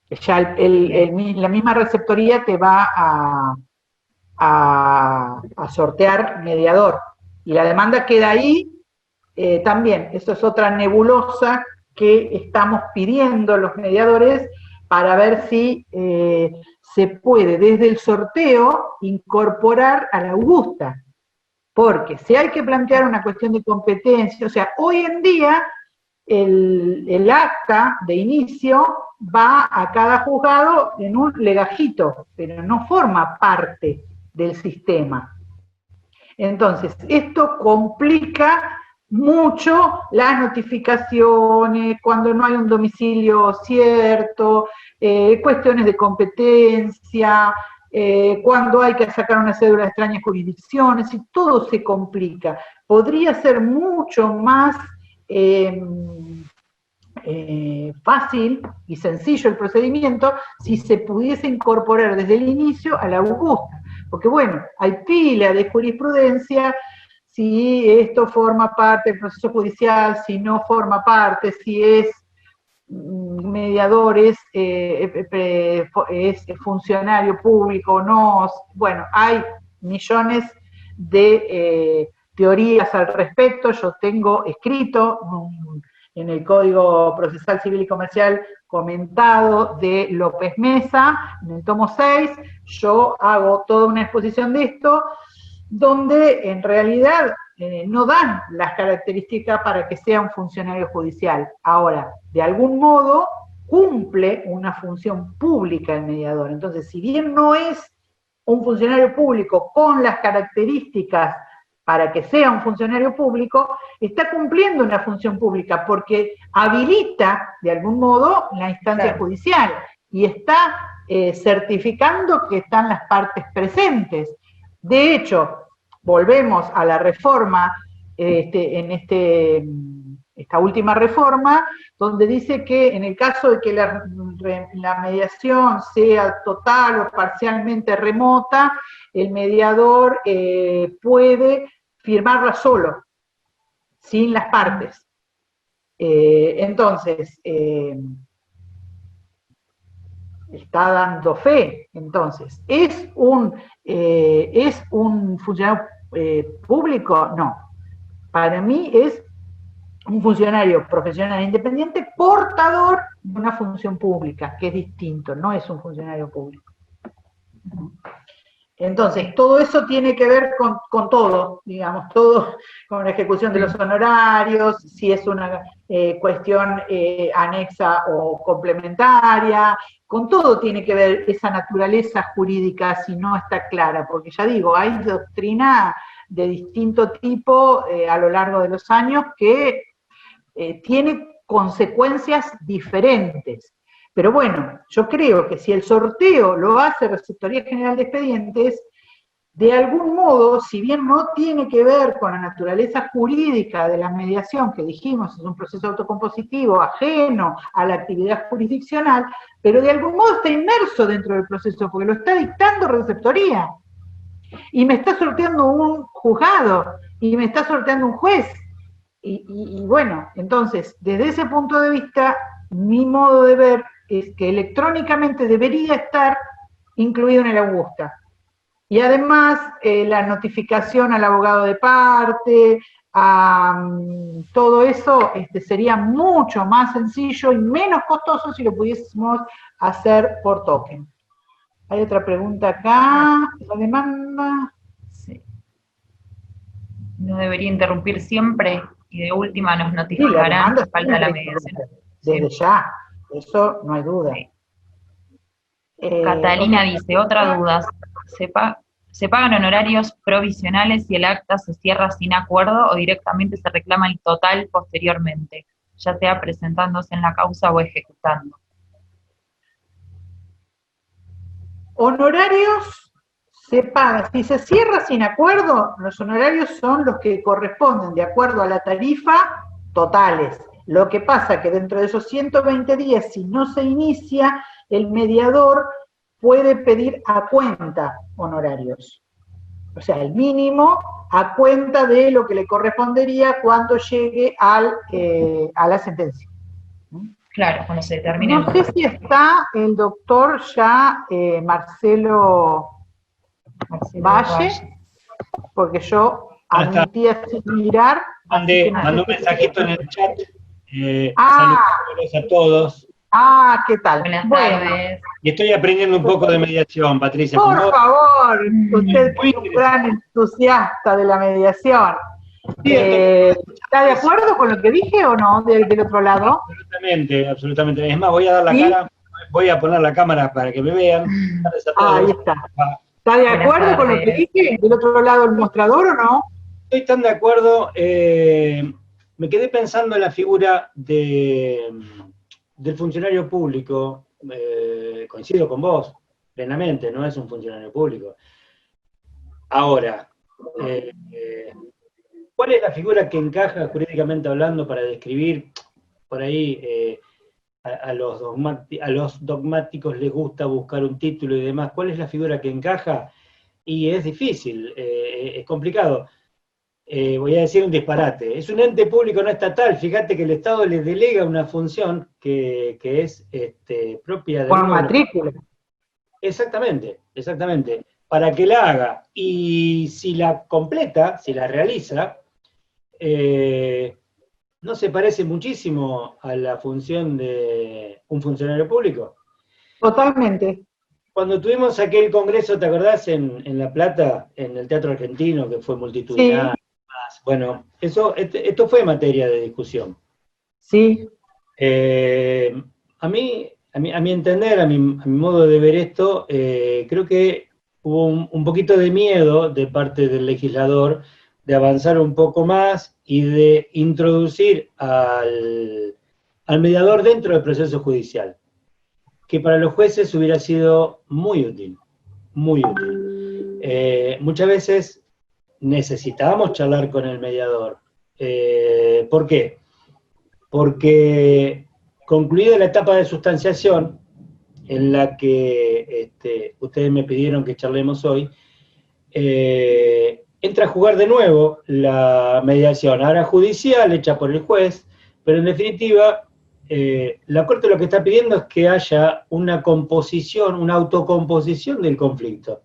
Ya la misma receptoría te va a sortear mediador. Y la demanda queda ahí también. Eso es otra nebulosa que estamos pidiendo los mediadores para ver si se puede desde el sorteo incorporar a la augusta. Porque si hay que plantear una cuestión de competencia, o sea, hoy en día el acta de inicio va a cada juzgado en un legajito, pero no forma parte del sistema. Entonces, esto complica mucho las notificaciones, cuando no hay un domicilio cierto, cuestiones de competencia, cuando hay que sacar una cédula de extrañas jurisdicciones, y todo se complica. Podría ser mucho más fácil y sencillo el procedimiento si se pudiese incorporar desde el inicio a la augusta. Porque bueno, hay pila de jurisprudencia, si esto forma parte del proceso judicial, si no forma parte, si es mediador, es funcionario público o no. Bueno, hay millones de teorías al respecto. Yo tengo escrito en el Código Procesal Civil y Comercial comentado de López Mesa, en el tomo 6, yo hago toda una exposición de esto, donde en realidad no dan las características para que sea un funcionario judicial. Ahora, de algún modo, cumple una función pública el mediador. Entonces, si bien no es un funcionario público con las características para que sea un funcionario público, está cumpliendo una función pública, porque habilita, de algún modo, la instancia judicial, y está certificando que están las partes presentes. De hecho, volvemos a la reforma, esta última reforma, donde dice que en el caso de que la mediación sea total o parcialmente remota, el mediador puede firmarla solo, sin las partes. Entonces, está dando fe. Entonces, ¿es un funcionario público? No. Para mí es un funcionario profesional independiente portador de una función pública, que es distinto, no es un funcionario público. Entonces, todo eso tiene que ver con todo, digamos, todo con la ejecución de los honorarios, si es una cuestión anexa o complementaria, con todo tiene que ver esa naturaleza jurídica si no está clara, porque ya digo, hay doctrina de distinto tipo a lo largo de los años que tiene consecuencias diferentes. Pero bueno, yo creo que si el sorteo lo hace Receptoría General de Expedientes, de algún modo, si bien no tiene que ver con la naturaleza jurídica de la mediación, que dijimos es un proceso autocompositivo ajeno a la actividad jurisdiccional, pero de algún modo está inmerso dentro del proceso, porque lo está dictando Receptoría, y me está sorteando un juzgado, y me está sorteando un juez, y bueno, entonces, desde ese punto de vista, mi modo de ver es que electrónicamente debería estar incluido en el Augusta. Y además, la notificación al abogado de parte, todo eso sería mucho más sencillo y menos costoso si lo pudiésemos hacer por token. Hay otra pregunta acá, la demanda. Sí. No debería interrumpir siempre, y de última nos notificarán si falta la mediación. Desde ya, eso no hay duda. Sí. Catalina dice, otra duda, ¿se pagan honorarios provisionales si el acta se cierra sin acuerdo o directamente se reclama el total posteriormente, ya sea presentándose en la causa o ejecutando? Honorarios se pagan, si se cierra sin acuerdo, los honorarios son los que corresponden de acuerdo a la tarifa totales. Lo que pasa que dentro de esos 120 días, si no se inicia, el mediador puede pedir a cuenta honorarios. O sea, el mínimo a cuenta de lo que le correspondería cuando llegue a la sentencia. Claro, cuando se termine. No sé si está el doctor ya, Marcelo Valle, porque yo admití sin mirar. Mandó un mensajito en el chat. Saludos a todos. ¿Qué tal? Buenas tardes. Y estoy aprendiendo un poco de mediación, Patricia. Por favor, usted es un gran entusiasta de la mediación. Sí, ¿está de acuerdo con lo que dije o no, del otro lado? Absolutamente, absolutamente. Es más, voy a dar la cara, voy a poner la cámara para que me vean. Ahí está. ¿Está de acuerdo con lo que dije del otro lado del mostrador o no? Estoy tan de acuerdo. Me quedé pensando en la figura del funcionario público. Coincido con vos plenamente, no es un funcionario público. Ahora, ¿cuál es la figura que encaja jurídicamente hablando para describir por ahí a los dogmáticos les gusta buscar un título y demás? ¿Cuál es la figura que encaja? Y es difícil, es complicado. Voy a decir un disparate. Es un ente público no estatal. Fíjate que el Estado le delega una función que es propia de... Por matrícula. Exactamente, exactamente. Para que la haga. Y si la completa, si la realiza, ¿no se parece muchísimo a la función de un funcionario público? Totalmente. Cuando tuvimos aquel congreso, ¿te acordás? En La Plata, en el Teatro Argentino, que fue multitudinario. Sí. Bueno, esto fue materia de discusión. Sí. A mi entender, a mi modo de ver esto, creo que hubo un poquito de miedo de parte del legislador de avanzar un poco más y de introducir al mediador dentro del proceso judicial, que para los jueces hubiera sido muy útil, muy útil. Muchas veces necesitábamos charlar con el mediador. ¿Por qué? Porque concluida la etapa de sustanciación, en la que ustedes me pidieron que charlemos hoy, entra a jugar de nuevo la mediación, ahora judicial, hecha por el juez, pero en definitiva, la Corte lo que está pidiendo es que haya una composición, una autocomposición del conflicto.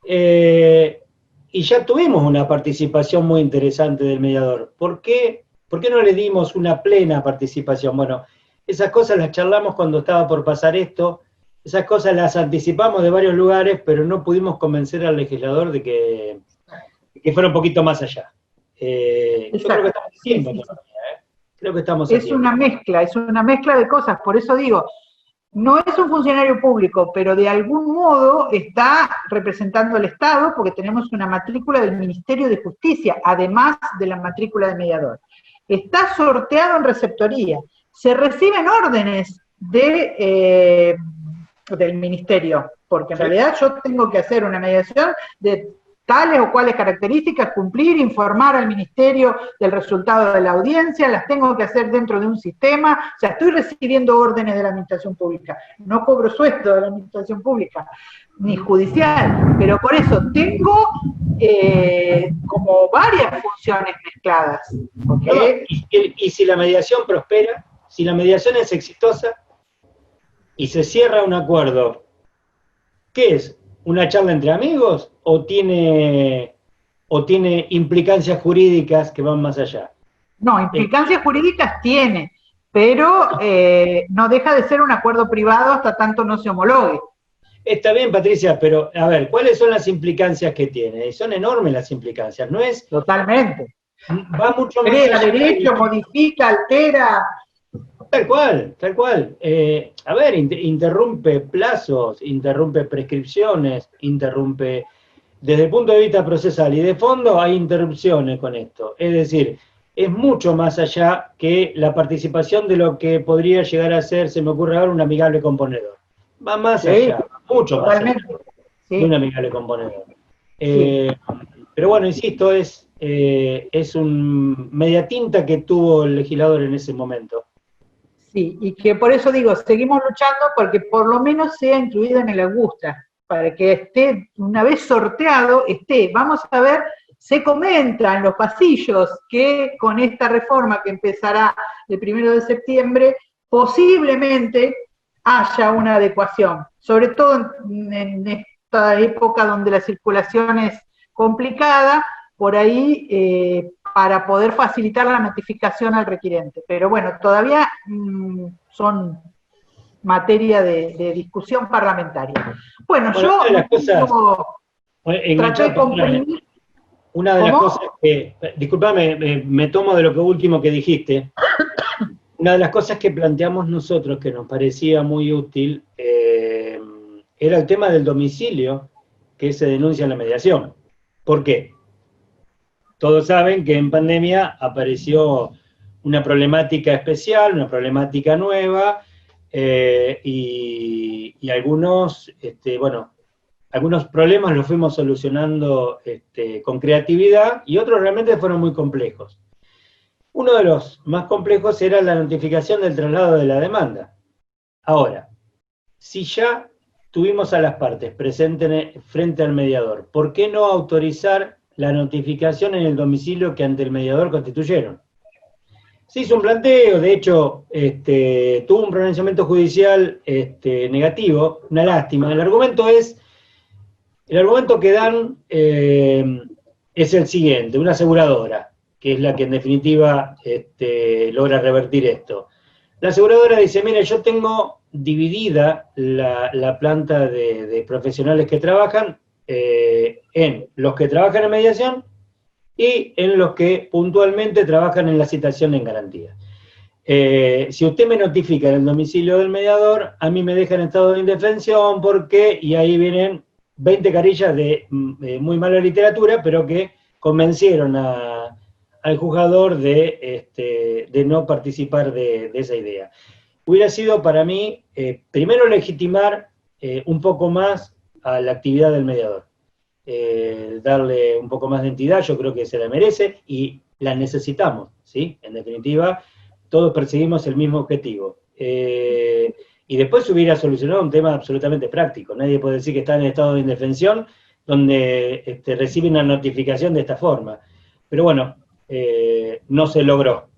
Y ya tuvimos una participación muy interesante del mediador. ¿Por qué no le dimos una plena participación? Bueno, esas cosas las charlamos cuando estaba por pasar esto, esas cosas las anticipamos de varios lugares, pero no pudimos convencer al legislador de que fuera un poquito más allá. Yo creo que estamos haciendo todavía, creo que estamos haciendo. Es una mezcla de cosas, por eso digo, no es un funcionario público, pero de algún modo está representando al Estado, porque tenemos una matrícula del Ministerio de Justicia, además de la matrícula de mediador. Está sorteado en receptoría, se reciben órdenes del Ministerio, porque en realidad yo tengo que hacer una mediación de tales o cuales características, cumplir, informar al Ministerio del resultado de la audiencia, las tengo que hacer dentro de un sistema, o sea, estoy recibiendo órdenes de la administración pública, no cobro sueldo de la administración pública, ni judicial, pero por eso tengo como varias funciones mezcladas. ¿Okay? Y si la mediación prospera, si la mediación es exitosa y se cierra un acuerdo, ¿qué es? ¿Una charla entre amigos o tiene implicancias jurídicas que van más allá? No, implicancias jurídicas tiene, pero no deja de ser un acuerdo privado hasta tanto no se homologue. Está bien, Patricia, pero a ver, ¿cuáles son las implicancias que tiene? Y son enormes las implicancias, ¿no es? Totalmente. Va mucho más Crea allá. derecho, modifica, altera. Tal cual, tal cual. A ver, interrumpe plazos, interrumpe prescripciones, interrumpe... Desde el punto de vista procesal y de fondo hay interrupciones con esto. Es decir, es mucho más allá que la participación de lo que podría llegar a ser, se me ocurre ahora, un amigable componedor. Va más allá, mucho más allá de un amigable componedor. Pero bueno, insisto, es un mediatinta que tuvo el legislador en ese momento. Sí, y que por eso digo, seguimos luchando porque por lo menos sea incluida en el Augusta, para que esté, una vez sorteado, vamos a ver, se comenta en los pasillos que con esta reforma que empezará el 1 de septiembre, posiblemente haya una adecuación, sobre todo en esta época donde la circulación es complicada, por ahí para poder facilitar la notificación al requirente. Pero bueno, todavía son materia de discusión parlamentaria. Bueno, yo traté de comprimir. Una de las cosas que, disculpame, me tomo de lo último que dijiste. Una de las cosas que planteamos nosotros que nos parecía muy útil era el tema del domicilio que se denuncia en la mediación. ¿Por qué? Todos saben que en pandemia apareció una problemática especial, una problemática nueva, y algunos, algunos problemas los fuimos solucionando con creatividad y otros realmente fueron muy complejos. Uno de los más complejos era la notificación del traslado de la demanda. Ahora, si ya tuvimos a las partes presentes frente al mediador, ¿por qué no autorizar la notificación en el domicilio que ante el mediador constituyeron? Se hizo un planteo, de hecho, tuvo un pronunciamiento judicial negativo, una lástima. El argumento que dan es el siguiente: una aseguradora, que es la que en definitiva logra revertir esto. La aseguradora dice, mire, yo tengo dividida la planta de profesionales que trabajan en los que trabajan en mediación y en los que puntualmente trabajan en la citación en garantía. Si usted me notifica en el domicilio del mediador, a mí me deja en estado de indefensión porque, y ahí vienen 20 carillas de muy mala literatura, pero que convencieron al juzgador de no participar de esa idea. Hubiera sido para mí, primero legitimar un poco más a la actividad del mediador, darle un poco más de entidad, yo creo que se la merece, y la necesitamos, ¿sí? En definitiva, todos perseguimos el mismo objetivo. Y después se hubiera solucionado un tema absolutamente práctico. Nadie puede decir que está en estado de indefensión donde recibe una notificación de esta forma. Pero bueno, no se logró.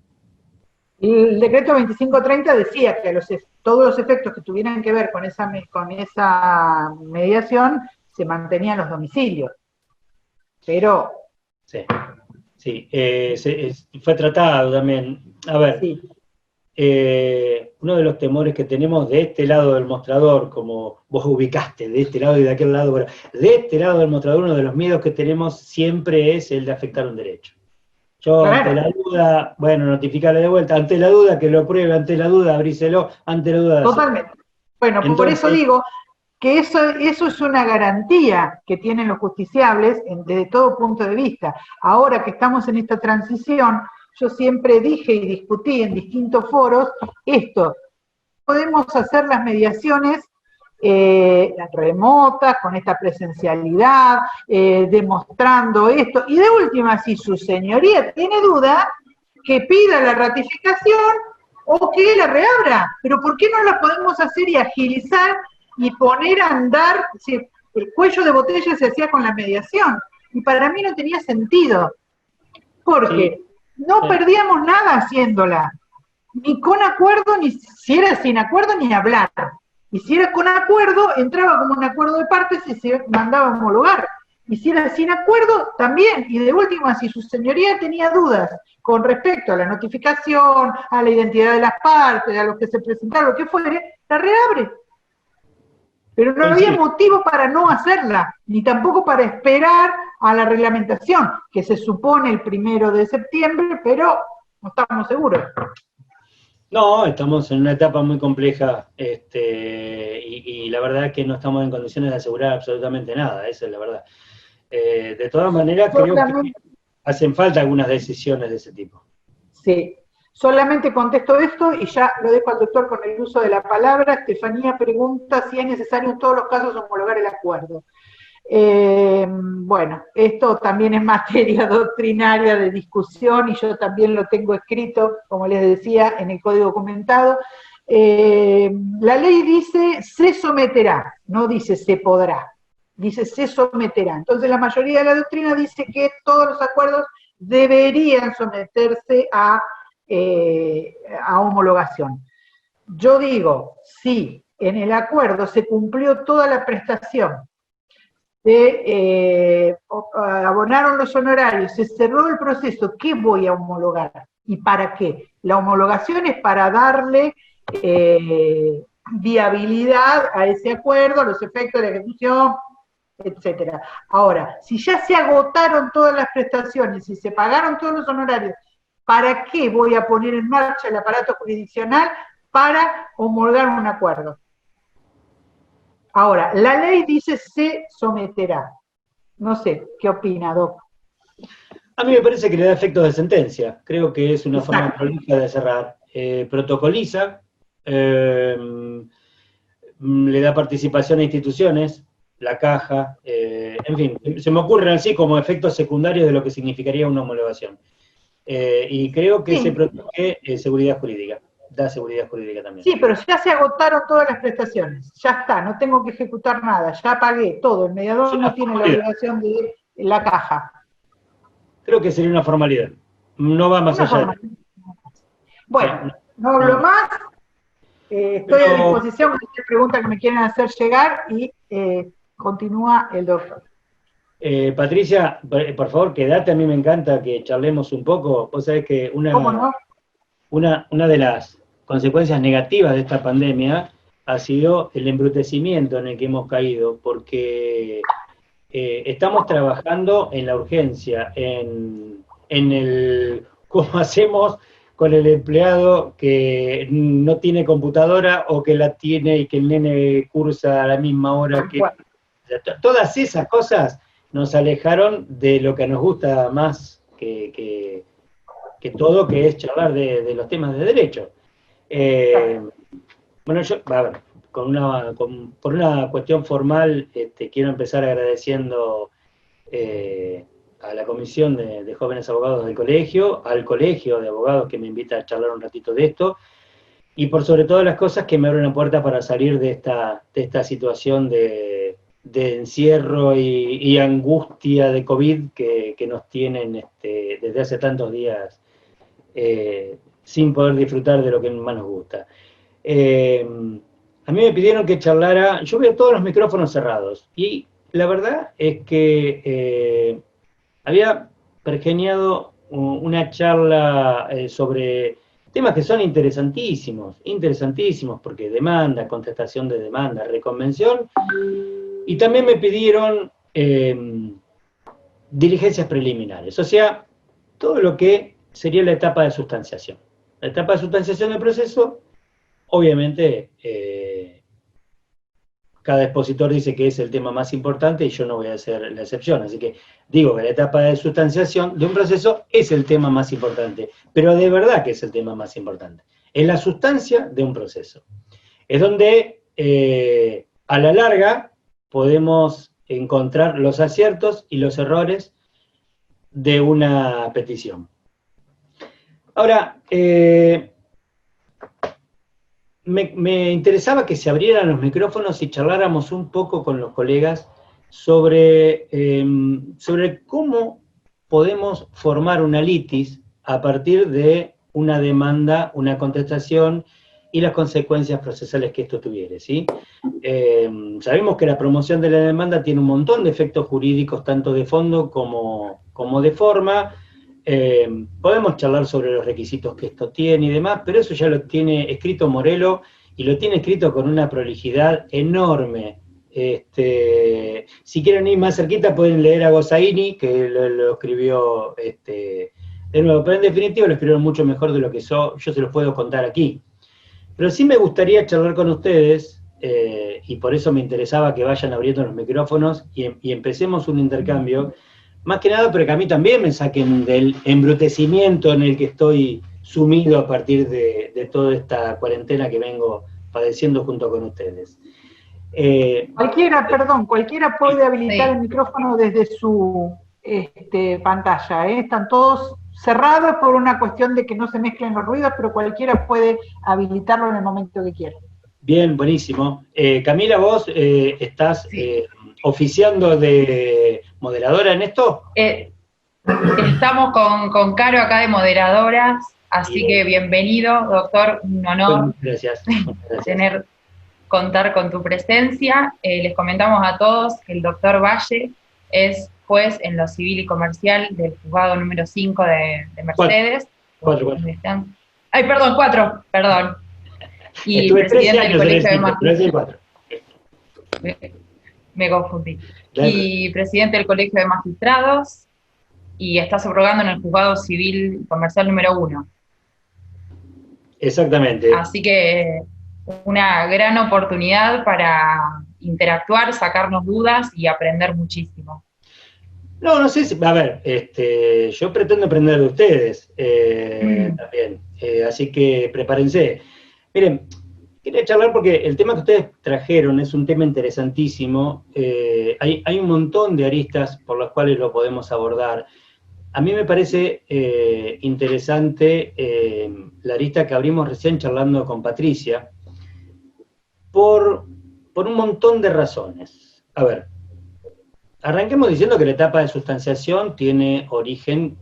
El decreto 2530 decía que todos los efectos que tuvieran que ver con esa mediación se mantenían los domicilios. Pero... Sí, fue tratado también. A ver, sí. Uno de los temores que tenemos de este lado del mostrador, como vos ubicaste, de este lado y de aquel lado, bueno, de este lado del mostrador, uno de los miedos que tenemos siempre es el de afectar un derecho. Yo, claro, ante la duda, bueno, notificarle de vuelta, ante la duda que lo apruebe, ante la duda abríselo, ante la duda... Totalmente. Bueno, entonces, por eso digo que eso es una garantía que tienen los justiciables desde todo punto de vista. Ahora que estamos en esta transición, yo siempre dije y discutí en distintos foros esto: podemos hacer las mediaciones remotas, con esta presencialidad, demostrando esto, y de última, si su señoría tiene duda, que pida la ratificación o que la reabra. Pero ¿por qué no la podemos hacer y agilizar y poner a andar? Si el cuello de botella se hacía con la mediación, y para mí no tenía sentido, porque no perdíamos nada haciéndola, ni con acuerdo, ni si era sin acuerdo, ni hablar. Y si era con acuerdo, entraba como un acuerdo de partes y se mandaba a homologar. Y si era sin acuerdo, también. Y de última, si su señoría tenía dudas con respecto a la notificación, a la identidad de las partes, a los que se presentaron, lo que fuere, la reabre. Pero no había motivo para no hacerla, ni tampoco para esperar a la reglamentación, que se supone el 1 de septiembre, pero no estamos seguros. No, estamos en una etapa muy compleja, y la verdad es que no estamos en condiciones de asegurar absolutamente nada, esa es la verdad. De todas maneras, creo que hacen falta algunas decisiones de ese tipo. Sí, solamente contesto esto y ya lo dejo al doctor con el uso de la palabra. Estefanía pregunta si es necesario en todos los casos homologar el acuerdo. Bueno, esto también es materia doctrinaria de discusión y yo también lo tengo escrito, como les decía, en el código documentado. La ley dice se someterá, no dice se podrá, dice se someterá. Entonces la mayoría de la doctrina dice que todos los acuerdos deberían someterse a homologación. Yo digo, si en el acuerdo se cumplió toda la prestación, abonaron los honorarios, se cerró el proceso, ¿qué voy a homologar? ¿Y para qué? La homologación es para darle viabilidad a ese acuerdo, a los efectos de la ejecución, etcétera. Ahora, si ya se agotaron todas las prestaciones, si se pagaron todos los honorarios, ¿para qué voy a poner en marcha el aparato jurisdiccional para homologar un acuerdo? Ahora, la ley dice se someterá. No sé, ¿qué opina, Doc? A mí me parece que le da efecto de sentencia. Creo que es una forma prolija de cerrar. Protocoliza, le da participación a instituciones, la caja, en fin, se me ocurren así como efectos secundarios de lo que significaría una homologación. Y creo que se protege seguridad jurídica. Da seguridad jurídica también. Sí, pero ya se agotaron todas las prestaciones, ya está, no tengo que ejecutar nada, ya pagué todo, el mediador no tiene la obligación de la caja. Creo que sería una formalidad, no va más allá. Bueno, no hablo más, estoy a disposición, cualquier pregunta que me quieran hacer llegar y continúa el doctor. Patricia, por favor, quédate, a mí me encanta que charlemos un poco. Vos sabés que ¿Cómo no? una de las consecuencias negativas de esta pandemia ha sido el embrutecimiento en el que hemos caído, porque estamos trabajando en la urgencia, en el cómo hacemos con el empleado que no tiene computadora o que la tiene y que el nene cursa a la misma hora que... Todas esas cosas nos alejaron de lo que nos gusta más que todo, que es charlar de los temas de derecho. Bueno, yo, a ver, por una cuestión formal, quiero empezar agradeciendo a la Comisión de Jóvenes Abogados del colegio, al Colegio de Abogados que me invita a charlar un ratito de esto, y por sobre todas las cosas que me abren la puerta para salir de esta situación de encierro y angustia de COVID que nos tienen desde hace tantos días sin poder disfrutar de lo que más nos gusta. A mí me pidieron que charlara, yo veo todos los micrófonos cerrados, y la verdad es que había pergeñado una charla sobre temas que son interesantísimos, porque demanda, contestación de demanda, reconvención, y también me pidieron diligencias preliminares, o sea, todo lo que sería la etapa de sustanciación. La etapa de sustanciación del proceso, obviamente, cada expositor dice que es el tema más importante y yo no voy a hacer la excepción, así que digo que la etapa de sustanciación de un proceso es el tema más importante, pero de verdad que es el tema más importante. Es la sustancia de un proceso. Es donde, a la larga, podemos encontrar los aciertos y los errores de una petición. Ahora, me interesaba que se abrieran los micrófonos y charláramos un poco con los colegas sobre cómo podemos formar una litis a partir de una demanda, una contestación y las consecuencias procesales que esto tuviere, ¿sí? Sabemos que la promoción de la demanda tiene un montón de efectos jurídicos, tanto de fondo como de forma. Podemos charlar sobre los requisitos que esto tiene y demás, pero eso ya lo tiene escrito Morelo, y lo tiene escrito con una prolijidad enorme. Si quieren ir más cerquita pueden leer a Gossaini, que lo escribió de nuevo, pero en definitiva lo escribieron mucho mejor de lo que yo se los puedo contar aquí. Pero sí me gustaría charlar con ustedes, y por eso me interesaba que vayan abriendo los micrófonos y empecemos un intercambio, más que nada para que a mí también me saquen del embrutecimiento en el que estoy sumido a partir de toda esta cuarentena que vengo padeciendo junto con ustedes. Cualquiera puede habilitar el micrófono desde su pantalla, ¿eh? Están todos cerrados por una cuestión de que no se mezclen los ruidos, pero cualquiera puede habilitarlo en el momento que quiera. Bien, buenísimo. Camila, vos estás oficiando de moderadora en esto. Estamos con Caro acá de moderadoras, así que bienvenido, doctor, un honor. Muchas gracias. Contar con tu presencia. Les comentamos a todos que el doctor Valle es juez en lo civil y comercial del juzgado número 5 de Mercedes. 4. Ay, perdón, 4, perdón. Y estuve presidente 13 años del Colegio de Magistrados. Me confundí. Claro. Y presidente del Colegio de Magistrados, y está subrogando en el juzgado civil y comercial número 1. Exactamente. Así que una gran oportunidad para interactuar, sacarnos dudas y aprender muchísimo. No sé si, a ver, yo pretendo aprender de ustedes también, así que prepárense. Miren, quería charlar porque el tema que ustedes trajeron es un tema interesantísimo, hay un montón de aristas por las cuales lo podemos abordar. A mí me parece interesante la arista que abrimos recién charlando con Patricia, por un montón de razones. A ver, arranquemos diciendo que la etapa de sustanciación tiene origen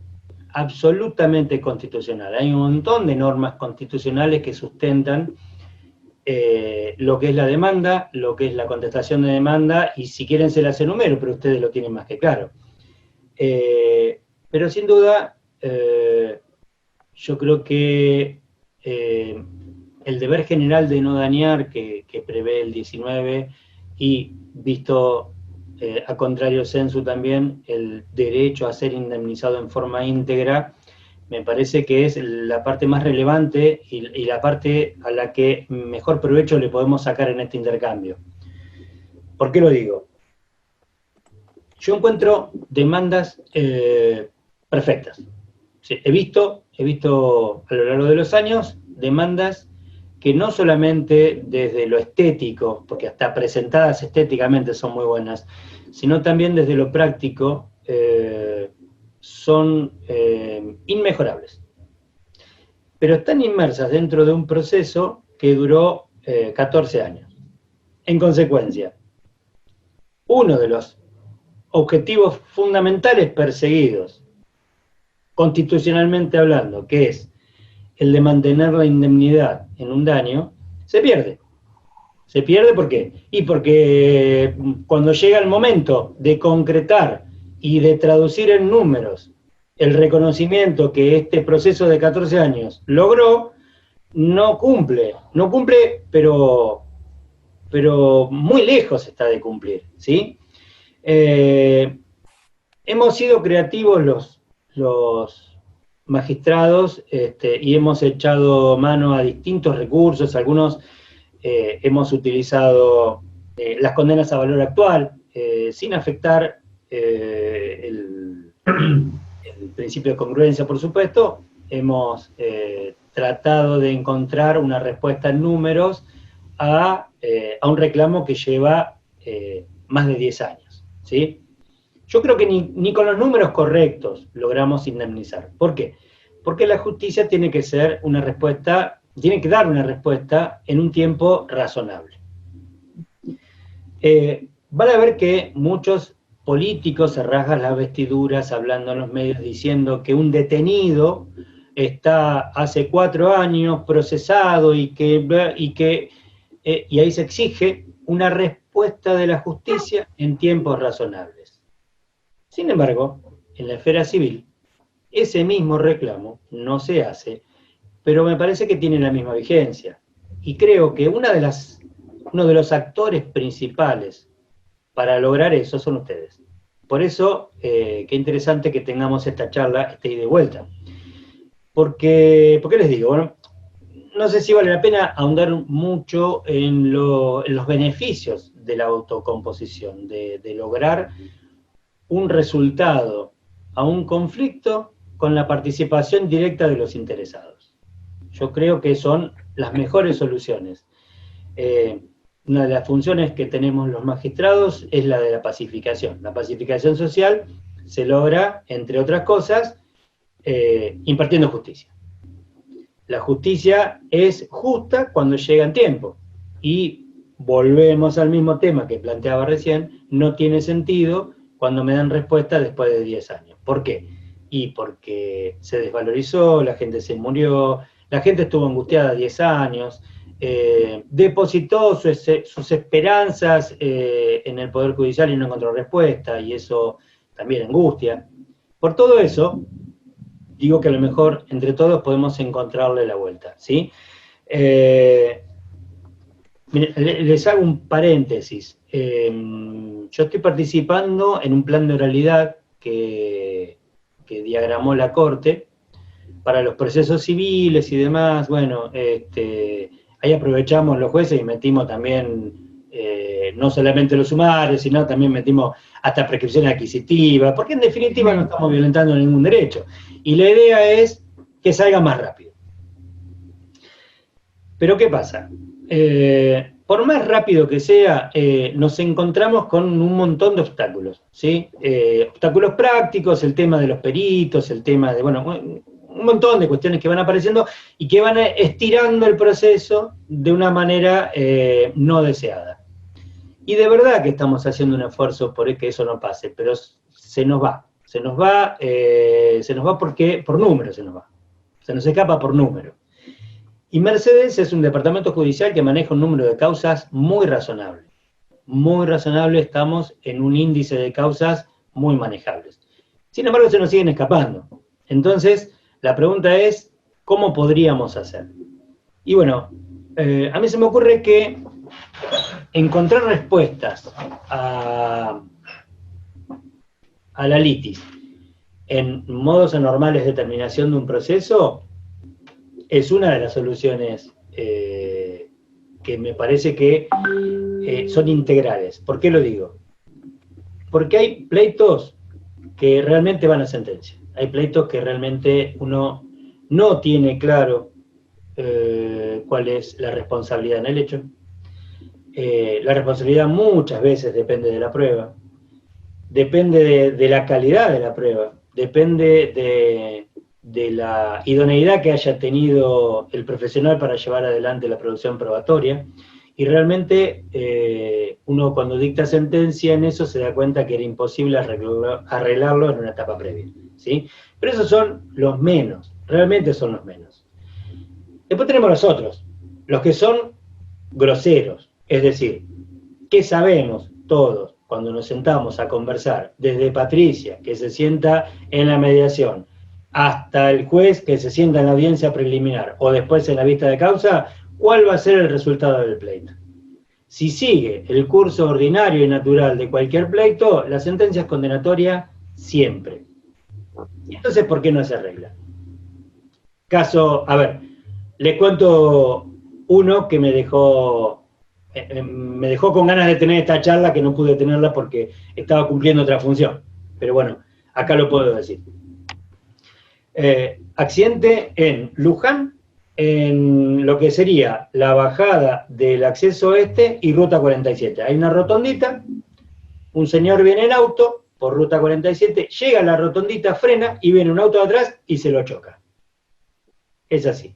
absolutamente constitucional. Hay un montón de normas constitucionales que sustentan lo que es la demanda, lo que es la contestación de demanda, y si quieren se las enumero, pero ustedes lo tienen más que claro. Pero sin duda, yo creo que el deber general de no dañar que prevé el 19, y visto a contrario sensu también, el derecho a ser indemnizado en forma íntegra, me parece que es la parte más relevante y la parte a la que mejor provecho le podemos sacar en este intercambio. ¿Por qué lo digo? yo encuentro demandas perfectas. Sí, he visto a lo largo de los años demandas que no solamente desde lo estético, porque hasta presentadas estéticamente son muy buenas, sino también desde lo práctico, son inmejorables. Pero están inmersas dentro de un proceso que duró 14 años. En consecuencia, uno de los objetivos fundamentales perseguidos, constitucionalmente hablando, que es el de mantener la indemnidad en un daño, se pierde. ¿Se pierde por qué? Y porque cuando llega el momento de concretar y de traducir en números el reconocimiento que este proceso de 14 años logró, no cumple, pero muy lejos está de cumplir, ¿sí? Hemos sido creativos los magistrados y hemos echado mano a distintos recursos, algunos hemos utilizado las condenas a valor actual, sin afectar el principio de congruencia, por supuesto. Hemos tratado de encontrar una respuesta en números a un reclamo que lleva más de 10 años, ¿sí? Yo creo que ni con los números correctos logramos indemnizar. ¿Por qué? Porque la justicia tiene que dar una respuesta en un tiempo razonable. Van a ver que muchos políticos se rasgan las vestiduras hablando en los medios diciendo que un detenido está hace 4 años procesado y ahí se exige una respuesta de la justicia en tiempos razonables. Sin embargo, en la esfera civil, ese mismo reclamo no se hace, pero me parece que tiene la misma vigencia. Y creo que uno de los actores principales para lograr eso son ustedes. Por eso, qué interesante que tengamos esta charla, ida y vuelta. ¿Por qué les digo? Bueno, no sé si vale la pena ahondar mucho en los beneficios de la autocomposición, de lograr un resultado a un conflicto con la participación directa de los interesados. Yo creo que son las mejores soluciones. Una de las funciones que tenemos los magistrados es la de la pacificación. La pacificación social se logra, entre otras cosas, impartiendo justicia. La justicia es justa cuando llega en tiempo. Y volvemos al mismo tema que planteaba recién, no tiene sentido cuando me dan respuesta después de 10 años. ¿Por qué? Y porque se desvalorizó, la gente se murió, la gente estuvo angustiada 10 años, depositó sus esperanzas en el Poder Judicial y no encontró respuesta, y eso también angustia. Por todo eso, digo que a lo mejor entre todos podemos encontrarle la vuelta, ¿sí? Miren, les hago un paréntesis. Yo estoy participando en un plan de oralidad que diagramó la Corte para los procesos civiles y demás. Bueno, ahí aprovechamos los jueces y metimos también, no solamente los sumarios, sino también metimos hasta prescripción adquisitiva, porque en definitiva no estamos violentando ningún derecho. Y la idea es que salga más rápido. Pero ¿qué pasa? Por más rápido que sea, nos encontramos con un montón de obstáculos, ¿sí? Obstáculos prácticos, el tema de los peritos, el tema de, bueno, un montón de cuestiones que van apareciendo y que van estirando el proceso de una manera no deseada. Y de verdad que estamos haciendo un esfuerzo por que eso no pase, pero se nos va porque por número se nos escapa por número. Y Mercedes es un departamento judicial que maneja un número de causas muy razonable. Muy razonable, estamos en un índice de causas muy manejables. Sin embargo, se nos siguen escapando. Entonces, la pregunta es, ¿cómo podríamos hacer? Y bueno, a mí se me ocurre que encontrar respuestas a la litis en modos anormales de terminación de un proceso es una de las soluciones que me parece que son integrales. ¿Por qué lo digo? Porque hay pleitos que realmente van a sentencia. Hay pleitos que realmente uno no tiene claro cuál es la responsabilidad en el hecho. La responsabilidad muchas veces depende de la prueba, depende de la calidad de la prueba, depende de la idoneidad que haya tenido el profesional para llevar adelante la producción probatoria, y realmente uno cuando dicta sentencia en eso se da cuenta que era imposible arreglarlo en una etapa previa, ¿sí? Pero esos son los menos, realmente son los menos. Después tenemos los otros, los que son groseros, es decir, ¿qué sabemos todos cuando nos sentamos a conversar? Desde Patricia, que se sienta en la mediación, hasta el juez que se sienta en la audiencia preliminar, o después en la vista de causa, ¿cuál va a ser el resultado del pleito? Si sigue el curso ordinario y natural de cualquier pleito, la sentencia es condenatoria siempre. Entonces, ¿por qué no se arregla? Caso, a ver, les cuento uno que me dejó con ganas de tener esta charla, que no pude tenerla porque estaba cumpliendo otra función. Pero bueno, acá lo puedo decir. Accidente en Luján, en lo que sería la bajada del acceso este y ruta 47. Hay una rotondita, un señor viene en auto por ruta 47, llega a la rotondita, frena y viene un auto de atrás y se lo choca. Es así.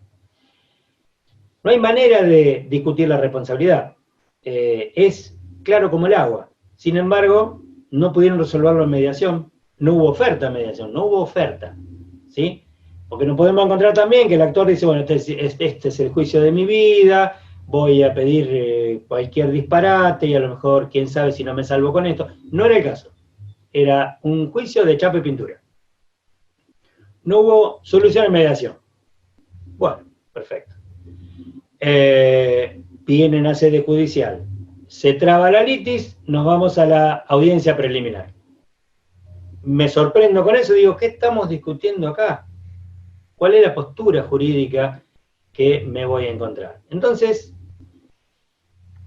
No hay manera de discutir la responsabilidad. Es claro como el agua. Sin embargo, no pudieron resolverlo en mediación. No hubo oferta en mediación, no hubo oferta. ¿Sí? Porque no podemos encontrar también que el actor dice, bueno, este es el juicio de mi vida, voy a pedir cualquier disparate y a lo mejor, quién sabe si no me salvo con esto. No era el caso. Era un juicio de chapa y pintura. No hubo solución en mediación. Bueno, perfecto. Vienen a sede judicial. Se traba la litis, nos vamos a la audiencia preliminar. Me sorprendo con eso, digo, ¿qué estamos discutiendo acá? ¿Cuál es la postura jurídica que me voy a encontrar? Entonces,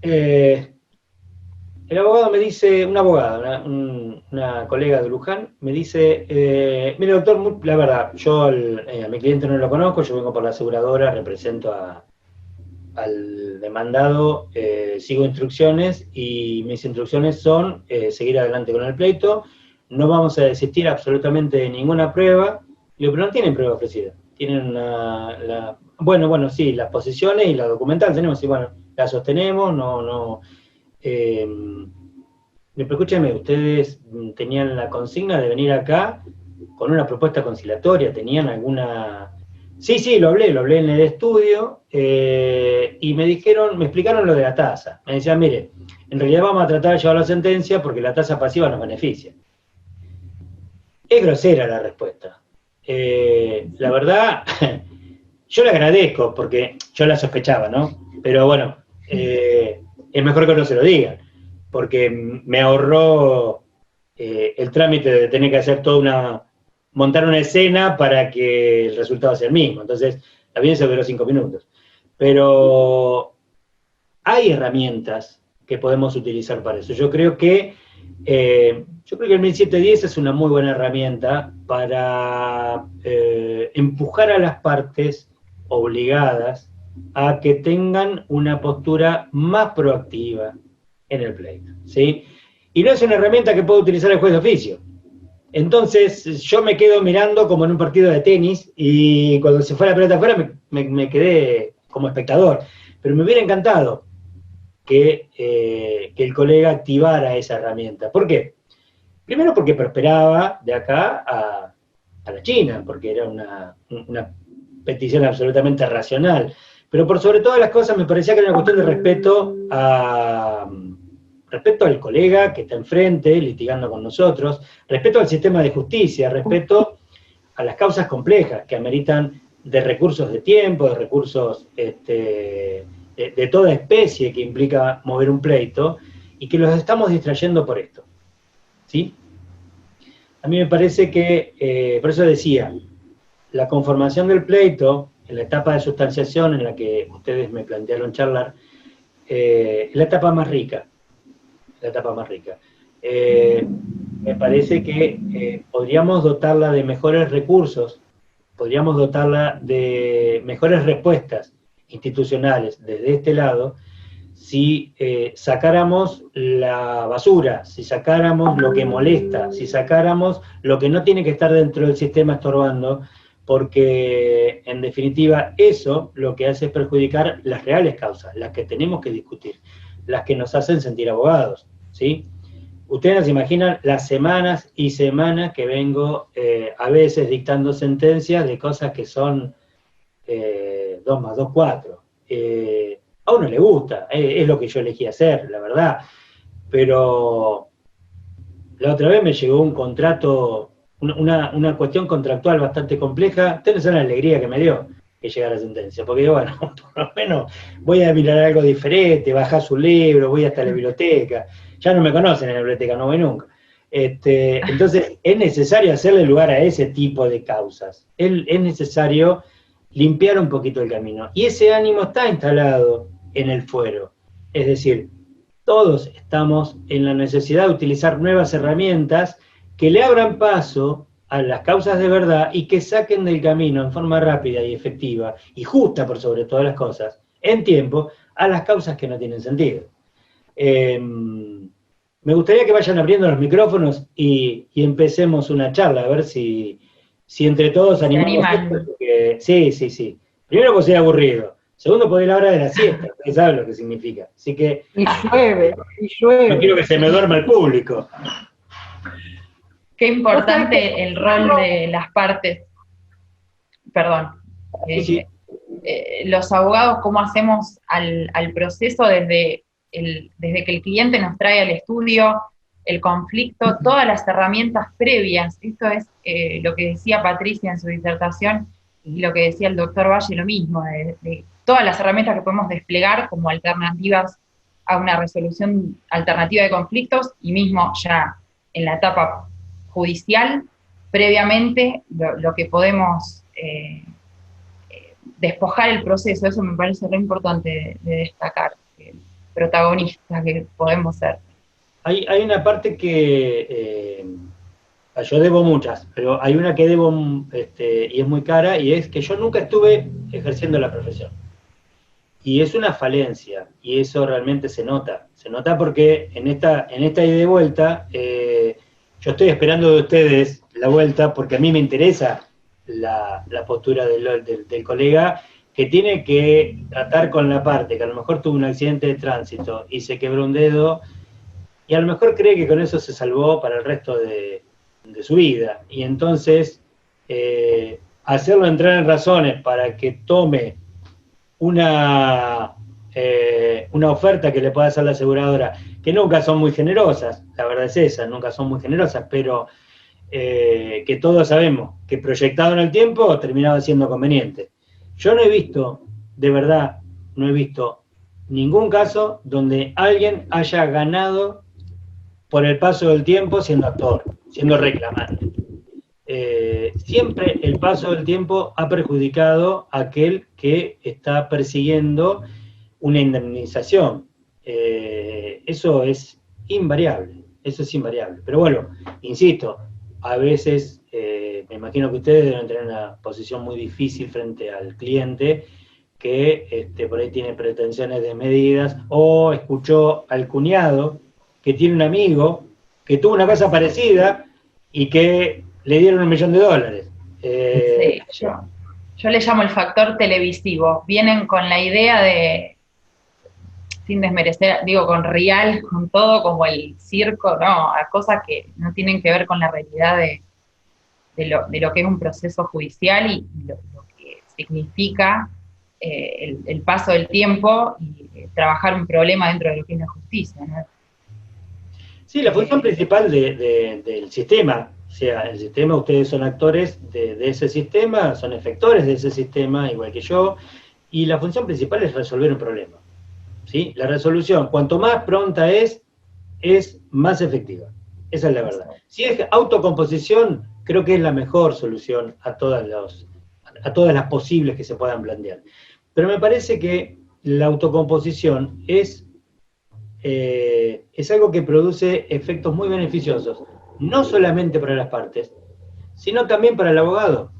el abogado me dice, una abogada, una colega de Luján, me dice, mire doctor, la verdad, yo a mi cliente no lo conozco, yo vengo por la aseguradora, represento al demandado, sigo instrucciones y mis instrucciones son seguir adelante con el pleito, no vamos a desistir absolutamente de ninguna prueba. Digo, pero no tienen prueba ofrecida. Tienen bueno, sí, las posiciones y la documental tenemos, y bueno, la sostenemos, no. Pero escúcheme, ustedes tenían la consigna de venir acá con una propuesta conciliatoria, ¿tenían alguna...? Sí, lo hablé en el estudio, y me explicaron lo de la tasa. Me decían, mire, en realidad vamos a tratar de llevar la sentencia porque la tasa pasiva nos beneficia. Es grosera la respuesta. La verdad, yo le agradezco porque yo la sospechaba, ¿no? Pero bueno, es mejor que no se lo digan, porque me ahorró el trámite de tener que hacer montar una escena para que el resultado sea el mismo. Entonces, la audiencia duró 5 minutos. Pero hay herramientas que podemos utilizar para eso. Yo creo que el 1710 es una muy buena herramienta para empujar a las partes obligadas a que tengan una postura más proactiva en el pleito, ¿sí? Y no es una herramienta que pueda utilizar el juez de oficio. Entonces, yo me quedo mirando como en un partido de tenis, y cuando se fue la pelota afuera me quedé como espectador. Pero me hubiera encantado que el colega activara esa herramienta. ¿Por qué? Primero porque prosperaba de acá a la China, porque era una petición absolutamente racional. Pero por sobre todas las cosas me parecía que era una cuestión de respeto al colega que está enfrente, litigando con nosotros, respeto al sistema de justicia, respeto a las causas complejas que ameritan de recursos de tiempo, de recursos de toda especie que implica mover un pleito, y que los estamos distrayendo por esto, ¿sí? A mí me parece que, por eso decía, la conformación del pleito, en la etapa de sustanciación en la que ustedes me plantearon charlar, es la etapa más rica. me parece que podríamos dotarla de mejores recursos, podríamos dotarla de mejores respuestas institucionales desde este lado, si sacáramos la basura, si sacáramos lo que molesta, si sacáramos lo que no tiene que estar dentro del sistema estorbando, porque en definitiva eso lo que hace es perjudicar las reales causas, las que tenemos que discutir, las que nos hacen sentir abogados, ¿sí? Ustedes no se imaginan las semanas y semanas que vengo a veces dictando sentencias de cosas que son 2 más 2, 4. A uno le gusta, es lo que yo elegí hacer, la verdad, pero la otra vez me llegó un contrato, una cuestión contractual bastante compleja. Ustedes no saben la alegría que me dio que llegara la sentencia, porque bueno, por lo menos voy a mirar algo diferente, bajar su libro, voy hasta la biblioteca, ya no me conocen en la biblioteca, no voy nunca. Entonces es necesario hacerle lugar a ese tipo de causas, es necesario limpiar un poquito el camino, y ese ánimo está instalado en el fuero, es decir, todos estamos en la necesidad de utilizar nuevas herramientas que le abran paso a las causas de verdad y que saquen del camino en forma rápida y efectiva, y justa por sobre todas las cosas, en tiempo, a las causas que no tienen sentido. Me gustaría que vayan abriendo los micrófonos y empecemos una charla, a ver si entre todos animamos esto, porque, sí. Primero, porque soy aburrido. Segundo, porque es la hora de la siesta, ustedes saben lo que significa. Así que... Y llueve. No quiero que se me duerma el público. Qué importante el rol de las partes. Perdón. Sí. Los abogados, ¿cómo hacemos al proceso desde que el cliente nos trae al estudio el conflicto, todas las herramientas previas? Esto es lo que decía Patricia en su disertación y lo que decía el doctor Valle, lo mismo, de todas las herramientas que podemos desplegar como alternativas a una resolución alternativa de conflictos, y mismo ya en la etapa judicial, previamente lo que podemos despojar el proceso. Eso me parece re importante de destacar, el protagonista que podemos ser. Hay una parte que yo debo muchas, pero hay una que debo y es muy cara, y es que yo nunca estuve ejerciendo la profesión. Y es una falencia, y eso realmente se nota porque en esta ida y de vuelta, yo estoy esperando de ustedes la vuelta, porque a mí me interesa la postura del colega, que tiene que tratar con la parte que a lo mejor tuvo un accidente de tránsito y se quebró un dedo, y a lo mejor cree que con eso se salvó para el resto de su vida, y entonces hacerlo entrar en razones para que tome una oferta que le pueda hacer la aseguradora, que nunca son muy generosas, la verdad es esa, nunca son muy generosas, pero que todos sabemos que proyectado en el tiempo terminaba siendo conveniente. Yo no he visto, de verdad, no he visto ningún caso donde alguien haya ganado por el paso del tiempo siendo actor, siendo reclamante. Siempre el paso del tiempo ha perjudicado a aquel que está persiguiendo una indemnización. Eso es invariable, Pero bueno, insisto, a veces me imagino que ustedes deben tener una posición muy difícil frente al cliente que por ahí tiene pretensiones desmedidas, o escuchó al cuñado que tiene un amigo que tuvo una cosa parecida y que le dieron $1 millón. Sí, yo le llamo el factor televisivo. Vienen con la idea de, sin desmerecer, digo, con real, con todo, como el circo, no, a cosas que no tienen que ver con la realidad de lo que es un proceso judicial y lo que significa el paso del tiempo y trabajar un problema dentro de lo que es la justicia, ¿no? Sí, la función principal del sistema, o sea, el sistema, ustedes son actores de ese sistema, son efectores de ese sistema, igual que yo, y la función principal es resolver un problema, ¿sí? La resolución, cuanto más pronta es más efectiva, esa es la verdad. Si es autocomposición, creo que es la mejor solución a todas las posibles que se puedan plantear. Pero me parece que la autocomposición es algo que produce efectos muy beneficiosos no solamente para las partes, sino también para el abogado.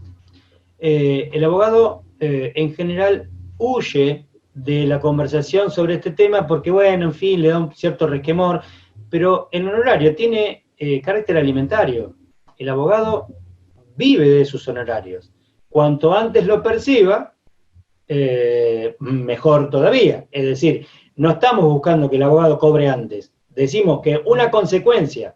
El abogado en general huye de la conversación sobre este tema porque, bueno, en fin, le da un cierto resquemor, pero el honorario tiene carácter alimentario. El abogado vive de sus honorarios. Cuanto antes lo perciba, mejor todavía. Es decir, no estamos buscando que el abogado cobre antes. Decimos que una consecuencia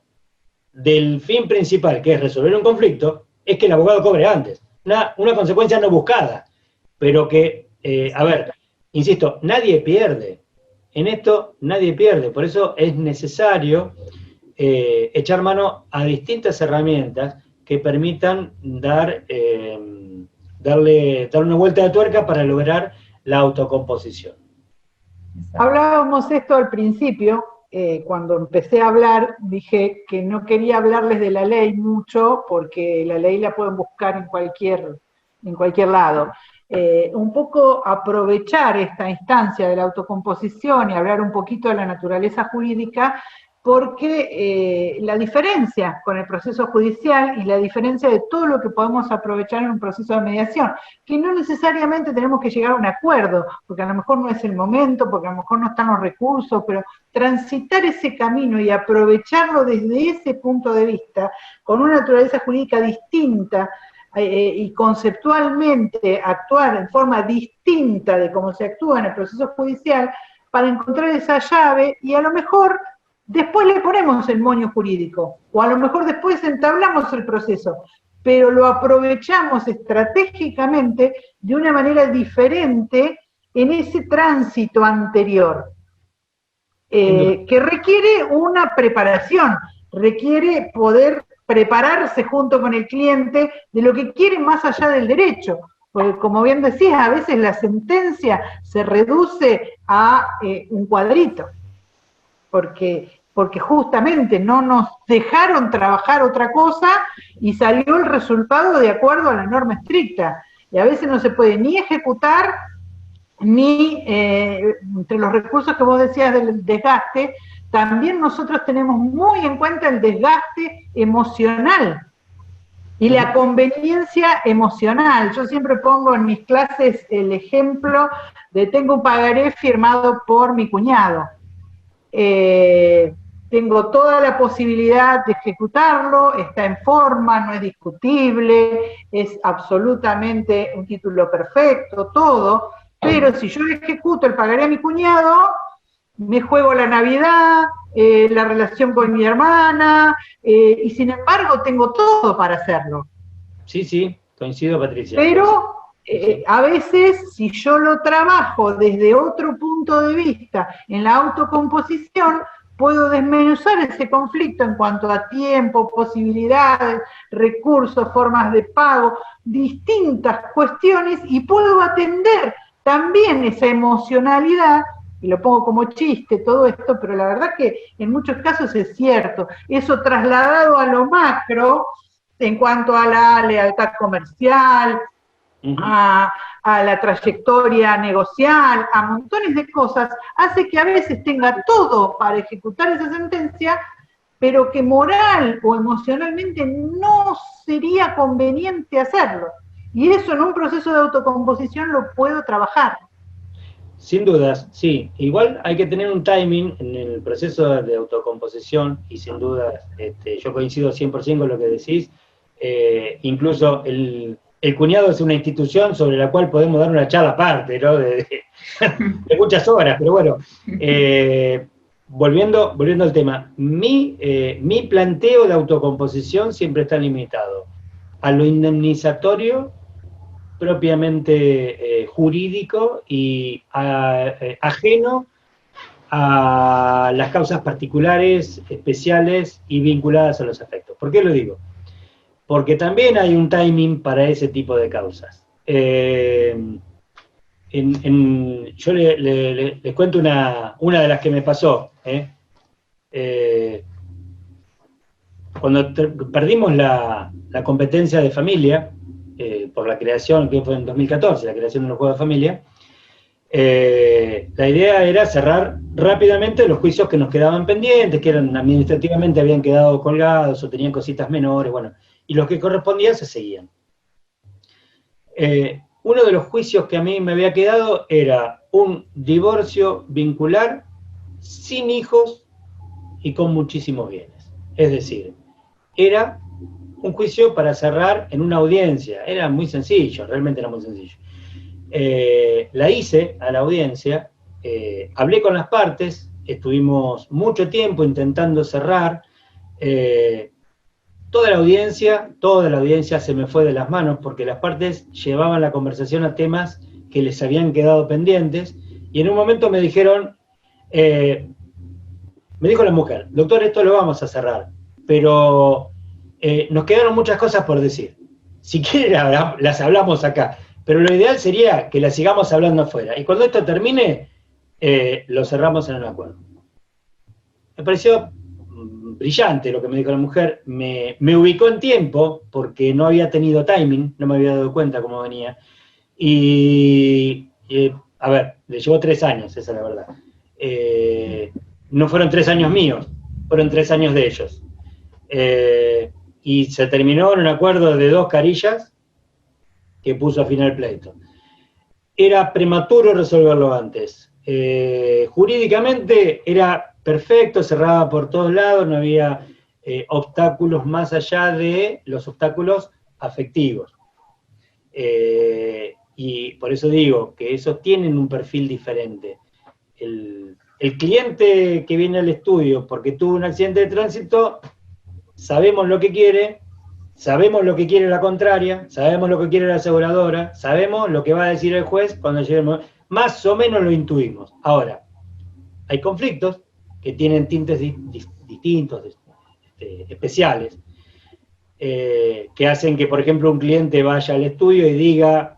del fin principal, que es resolver un conflicto, es que el abogado cobre antes. Una consecuencia no buscada, pero que, a ver, insisto, nadie pierde. En esto nadie pierde, por eso es necesario echar mano a distintas herramientas que permitan darle una vuelta de tuerca para lograr la autocomposición. Hablábamos esto al principio, cuando empecé a hablar, dije que no quería hablarles de la ley mucho, porque la ley la pueden buscar en cualquier lado. Un poco aprovechar esta instancia de la autocomposición y hablar un poquito de la naturaleza jurídica, porque la diferencia con el proceso judicial y la diferencia de todo lo que podemos aprovechar en un proceso de mediación, que no necesariamente tenemos que llegar a un acuerdo, porque a lo mejor no es el momento, porque a lo mejor no están los recursos, pero transitar ese camino y aprovecharlo desde ese punto de vista, con una naturaleza jurídica distinta, y conceptualmente actuar en forma distinta de cómo se actúa en el proceso judicial, para encontrar esa llave, y a lo mejor después le ponemos el moño jurídico, o a lo mejor después entablamos el proceso, pero lo aprovechamos estratégicamente de una manera diferente en ese tránsito anterior, que requiere una preparación, requiere poder prepararse junto con el cliente de lo que quiere más allá del derecho. Porque, como bien decías, a veces la sentencia se reduce a un cuadrito, porque justamente no nos dejaron trabajar otra cosa y salió el resultado de acuerdo a la norma estricta. Y a veces no se puede ni ejecutar, ni entre los recursos que vos decías del desgaste, también nosotros tenemos muy en cuenta el desgaste emocional y la conveniencia emocional. Yo siempre pongo en mis clases el ejemplo de tengo un pagaré firmado por mi cuñado. Tengo toda la posibilidad de ejecutarlo, está en forma, no es discutible, es absolutamente un título perfecto, todo, pero si yo ejecuto el pagaré a mi cuñado, me juego la Navidad, la relación con mi hermana, y sin embargo tengo todo para hacerlo. Sí, coincido, Patricia. Pero a veces, si yo lo trabajo desde otro punto de vista, en la autocomposición, puedo desmenuzar ese conflicto en cuanto a tiempo, posibilidades, recursos, formas de pago, distintas cuestiones, y puedo atender también esa emocionalidad, y lo pongo como chiste todo esto, pero la verdad que en muchos casos es cierto. Eso trasladado a lo macro, en cuanto a la lealtad comercial, a la trayectoria negocial, a montones de cosas, hace que a veces tenga todo para ejecutar esa sentencia, pero que moral o emocionalmente no sería conveniente hacerlo. Y eso en un proceso de autocomposición lo puedo trabajar. Sin dudas, sí. Igual hay que tener un timing en el proceso de autocomposición, y sin dudas, yo coincido 100% con lo que decís. Incluso el cuñado es una institución sobre la cual podemos dar una charla aparte, ¿no? de muchas horas, pero bueno. Volviendo al tema, mi planteo de autocomposición siempre está limitado a lo indemnizatorio propiamente jurídico y ajeno a las causas particulares, especiales y vinculadas a los afectos. ¿Por qué lo digo? Porque también hay un timing para ese tipo de causas. Yo les cuento una de las que me pasó. Cuando perdimos la competencia de familia, por la creación, que fue en 2014, la creación de los juegos de familia, La idea era cerrar rápidamente los juicios que nos quedaban pendientes, que eran administrativamente habían quedado colgados o tenían cositas menores, bueno, y los que correspondían se seguían. Uno de los juicios que a mí me había quedado era un divorcio vincular sin hijos y con muchísimos bienes. Es decir, era un juicio para cerrar en una audiencia. Era muy sencillo, realmente era muy sencillo. La hice a la audiencia, hablé con las partes, estuvimos mucho tiempo intentando cerrar. Toda la audiencia se me fue de las manos porque las partes llevaban la conversación a temas que les habían quedado pendientes, y en un momento me dijeron, me dijo la mujer, doctor, esto lo vamos a cerrar, pero nos quedaron muchas cosas por decir. Si quiere las hablamos acá, pero lo ideal sería que las sigamos hablando afuera. Y cuando esto termine, lo cerramos en un acuerdo. Me pareció brillante lo que me dijo la mujer, me ubicó en tiempo, porque no había tenido timing, no me había dado cuenta cómo venía, y a ver, le llevó 3 años, esa es la verdad. No fueron 3 años míos, fueron 3 años de ellos. Y se terminó en un acuerdo de 2 carillas que puso a fin al pleito. Era prematuro resolverlo antes. Jurídicamente era perfecto, cerraba por todos lados, no había obstáculos más allá de los obstáculos afectivos. Y por eso digo que esos tienen un perfil diferente. El cliente que viene al estudio porque tuvo un accidente de tránsito, sabemos lo que quiere la contraria, sabemos lo que quiere la aseguradora, sabemos lo que va a decir el juez cuando lleguemos, más o menos lo intuimos. Ahora, hay conflictos que tienen tintes distintos, especiales, que hacen que, por ejemplo, un cliente vaya al estudio y diga,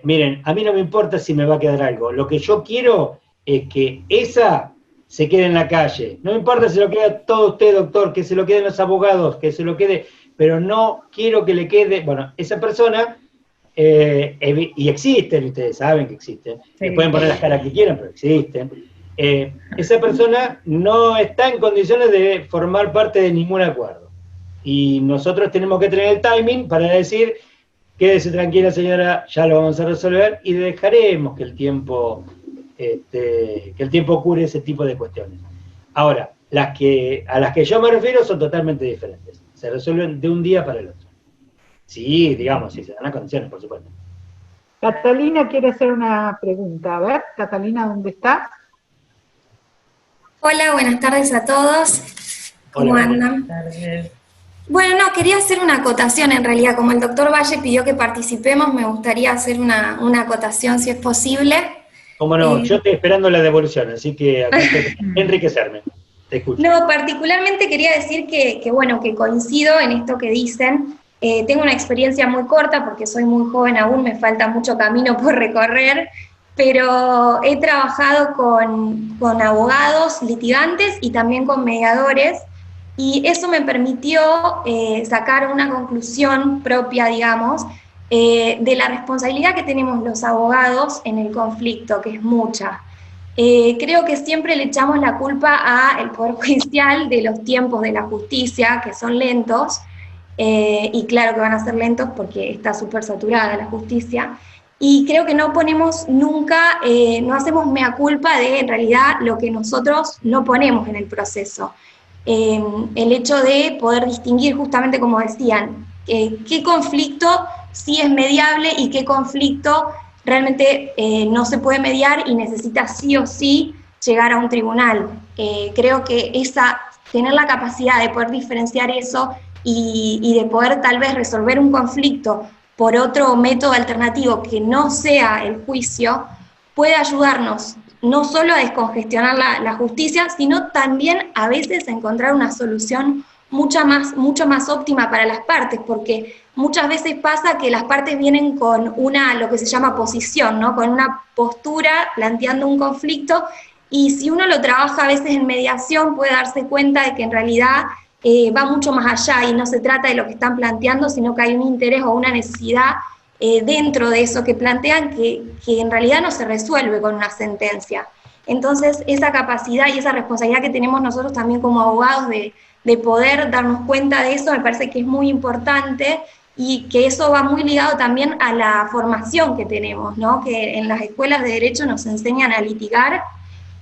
miren, a mí no me importa si me va a quedar algo, lo que yo quiero es que esa se quede en la calle, no me importa si lo queda todo usted, doctor, que se lo queden los abogados, que se lo quede, pero no quiero que le quede, bueno, esa persona, y existen, ustedes saben que existen, sí. Le pueden poner las caras que quieran, pero existen, esa persona no está en condiciones de formar parte de ningún acuerdo, y nosotros tenemos que tener el timing para decir, quédese tranquila señora, ya lo vamos a resolver, y dejaremos que el tiempo cure ese tipo de cuestiones. Ahora, a las que yo me refiero son totalmente diferentes. Se resuelven de un día para el otro. Sí, digamos, si se dan las condiciones, por supuesto. Catalina quiere hacer una pregunta. A ver, Catalina, ¿dónde estás? Hola, buenas tardes a todos. ¿Cómo andan? Buenas tardes. Bueno, no, quería hacer una acotación en realidad. Como el doctor Valle pidió que participemos, me gustaría hacer una acotación si es posible. Cómo no, yo estoy esperando la devolución, así que acá estoy enriquecerme. Te escucho. No, particularmente quería decir que coincido en esto que dicen. Tengo una experiencia muy corta porque soy muy joven aún, me falta mucho camino por recorrer, pero he trabajado con abogados, litigantes y también con mediadores, y eso me permitió sacar una conclusión propia, digamos, de la responsabilidad que tenemos los abogados en el conflicto, que es mucha. Creo que siempre le echamos la culpa al Poder Judicial de los tiempos de la justicia, que son lentos, y claro que van a ser lentos porque está súper saturada la justicia, y creo que no ponemos nunca, no hacemos mea culpa de en realidad lo que nosotros no ponemos en el proceso. El hecho de poder distinguir justamente, como decían, qué conflicto sí es mediable y qué conflicto realmente no se puede mediar y necesita sí o sí llegar a un tribunal. Creo que tener la capacidad de poder diferenciar eso y de poder tal vez resolver un conflicto por otro método alternativo que no sea el juicio, puede ayudarnos no solo a descongestionar la justicia, sino también a veces a encontrar una solución mucho más óptima para las partes, porque muchas veces pasa que las partes vienen con lo que se llama posición, ¿no? Con una postura planteando un conflicto, y si uno lo trabaja a veces en mediación puede darse cuenta de que en realidad va mucho más allá y no se trata de lo que están planteando, sino que hay un interés o una necesidad dentro de eso que plantean que en realidad no se resuelve con una sentencia. Entonces, esa capacidad y esa responsabilidad que tenemos nosotros también como abogados de poder darnos cuenta de eso, me parece que es muy importante, y que eso va muy ligado también a la formación que tenemos, ¿no? Que en las escuelas de Derecho nos enseñan a litigar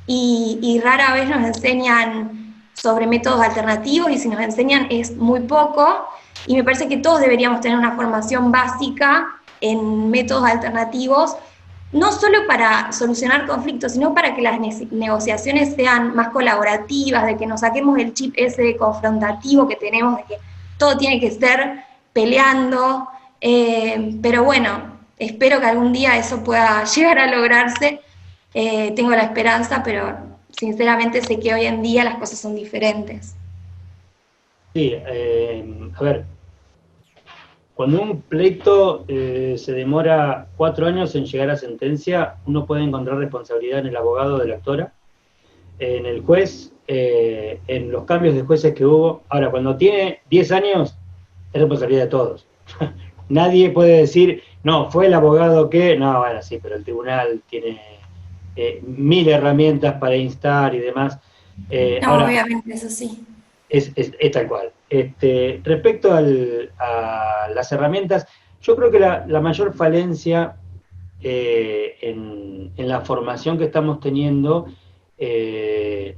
y rara vez nos enseñan sobre métodos alternativos, y si nos enseñan es muy poco, y me parece que todos deberíamos tener una formación básica en métodos alternativos, no solo para solucionar conflictos, sino para que las negociaciones sean más colaborativas, de que nos saquemos el chip ese confrontativo que tenemos, de que todo tiene que ser peleando, pero bueno, espero que algún día eso pueda llegar a lograrse, tengo la esperanza, pero sinceramente sé que hoy en día las cosas son diferentes. Sí, a ver, cuando un pleito se demora 4 años en llegar a sentencia, uno puede encontrar responsabilidad en el abogado de la actora, en el juez, en los cambios de jueces que hubo. Ahora, cuando tiene 10 años, es responsabilidad de todos. Nadie puede decir, no, fue el abogado que... No, bueno, sí, pero el tribunal tiene 1000 herramientas para instar y demás. No, ahora, obviamente, eso sí. Es tal cual. Respecto a las herramientas, yo creo que la mayor falencia en la formación que estamos teniendo,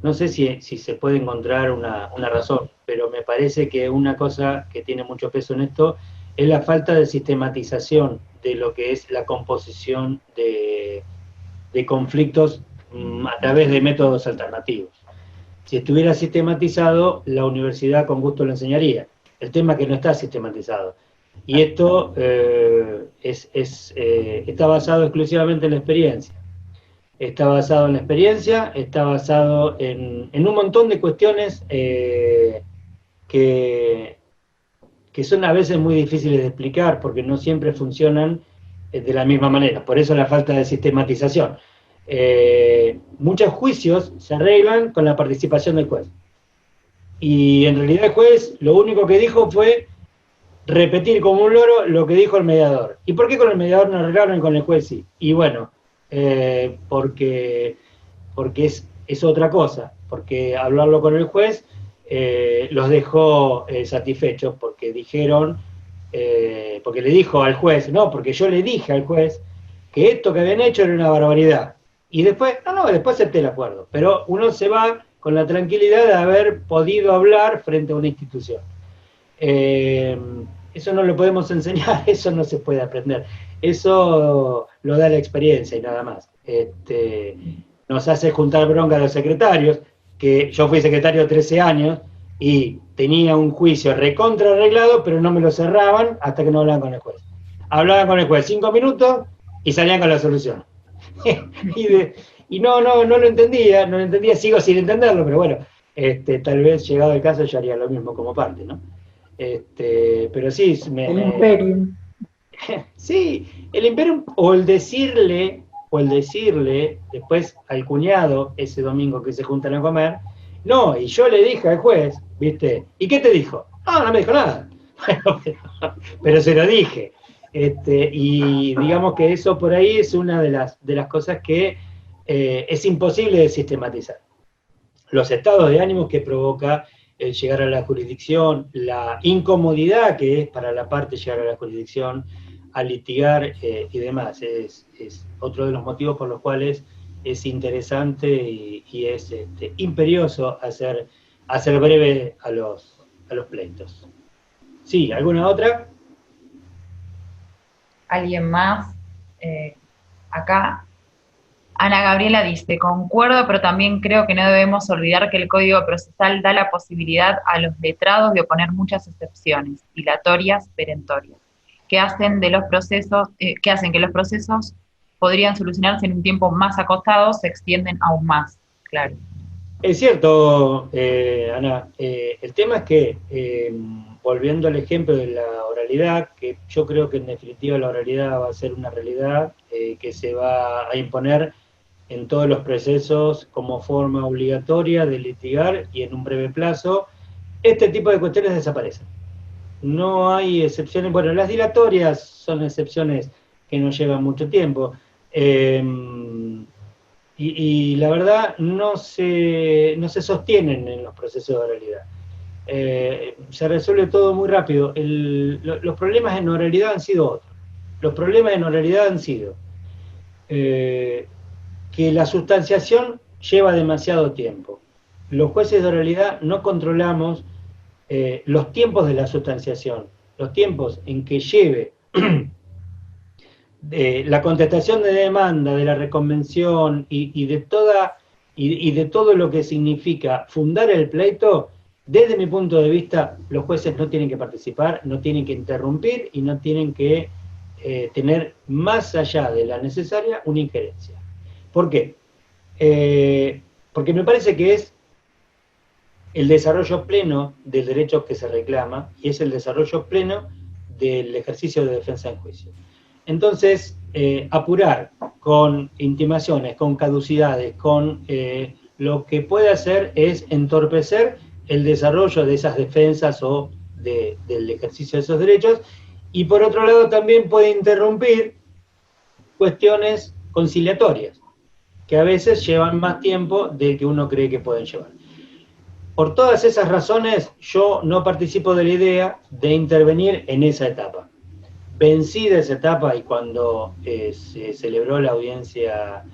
no sé si se puede encontrar una razón, pero me parece que una cosa que tiene mucho peso en esto es la falta de sistematización de lo que es la composición de conflictos a través de métodos alternativos. Si estuviera sistematizado, la universidad con gusto lo enseñaría. El tema es que no está sistematizado. Y esto está basado exclusivamente en la experiencia. Está basado en la experiencia, está basado en un montón de cuestiones que son a veces muy difíciles de explicar, porque no siempre funcionan de la misma manera. Por eso la falta de sistematización. Muchos juicios se arreglan con la participación del juez. Y en realidad el juez lo único que dijo fue repetir como un loro lo que dijo el mediador. ¿Y por qué con el mediador no arreglaron y con el juez sí? Y bueno, porque es otra cosa, porque hablarlo con el juez los dejó satisfechos, porque dijeron, porque le dijo al juez, no, porque yo le dije al juez que esto que habían hecho era una barbaridad. Y después, después acepté el acuerdo. Pero uno se va con la tranquilidad de haber podido hablar frente a una institución. Eso no lo podemos enseñar, eso no se puede aprender. Eso lo da la experiencia y nada más. Nos hace juntar bronca a los secretarios, que yo fui secretario 13 años y tenía un juicio recontra arreglado, pero no me lo cerraban hasta que no hablaban con el juez. Hablaban con el juez 5 minutos y salían con la solución. y no lo entendía, sigo sin entenderlo, pero bueno, tal vez llegado el caso yo haría lo mismo como parte, ¿no? Pero sí, el Imperium. Sí, el Imperium, o el decirle después al cuñado ese domingo que se juntan a comer, no, y yo le dije al juez, ¿viste? ¿Y qué te dijo? No me dijo nada. pero se lo dije. Y digamos que eso por ahí es una de las cosas que es imposible de sistematizar. Los estados de ánimo que provoca el llegar a la jurisdicción, la incomodidad que es para la parte llegar a la jurisdicción, a litigar y demás, es otro de los motivos por los cuales es interesante y es imperioso hacer breve a los pleitos. Sí, ¿alguna otra? ¿Alguien más? Acá Ana Gabriela dice, concuerdo, pero también creo que no debemos olvidar que el Código Procesal da la posibilidad a los letrados de oponer muchas excepciones, dilatorias, perentorias, que hacen que los procesos podrían solucionarse en un tiempo más acotado, se extienden aún más, claro. Es cierto, Ana, el tema es que, volviendo al ejemplo de la oralidad, que yo creo que en definitiva la oralidad va a ser una realidad que se va a imponer en todos los procesos como forma obligatoria de litigar y en un breve plazo, este tipo de cuestiones desaparecen. no hay excepciones, bueno, las dilatorias son excepciones que no llevan mucho tiempo, y la verdad no se sostienen en los procesos de oralidad. Se resuelve todo muy rápido. Los problemas en oralidad han sido otros. Los problemas en oralidad han sido que la sustanciación lleva demasiado tiempo. Los jueces de oralidad no controlamos los tiempos de la sustanciación, los tiempos en que lleve la contestación de demanda, de la reconvención y de todo lo que significa fundar el pleito. Desde mi punto de vista, los jueces no tienen que participar, no tienen que interrumpir y no tienen que tener más allá de la necesaria una injerencia. ¿Por qué? Porque me parece que es el desarrollo pleno del derecho que se reclama y es el desarrollo pleno del ejercicio de defensa en juicio. Entonces, apurar con intimaciones, con caducidades, con lo que puede hacer es entorpecer el desarrollo de esas defensas o del ejercicio de esos derechos, y por otro lado también puede interrumpir cuestiones conciliatorias, que a veces llevan más tiempo del que uno cree que pueden llevar. Por todas esas razones, yo no participo de la idea de intervenir en esa etapa. Vencida esa etapa y cuando se celebró la audiencia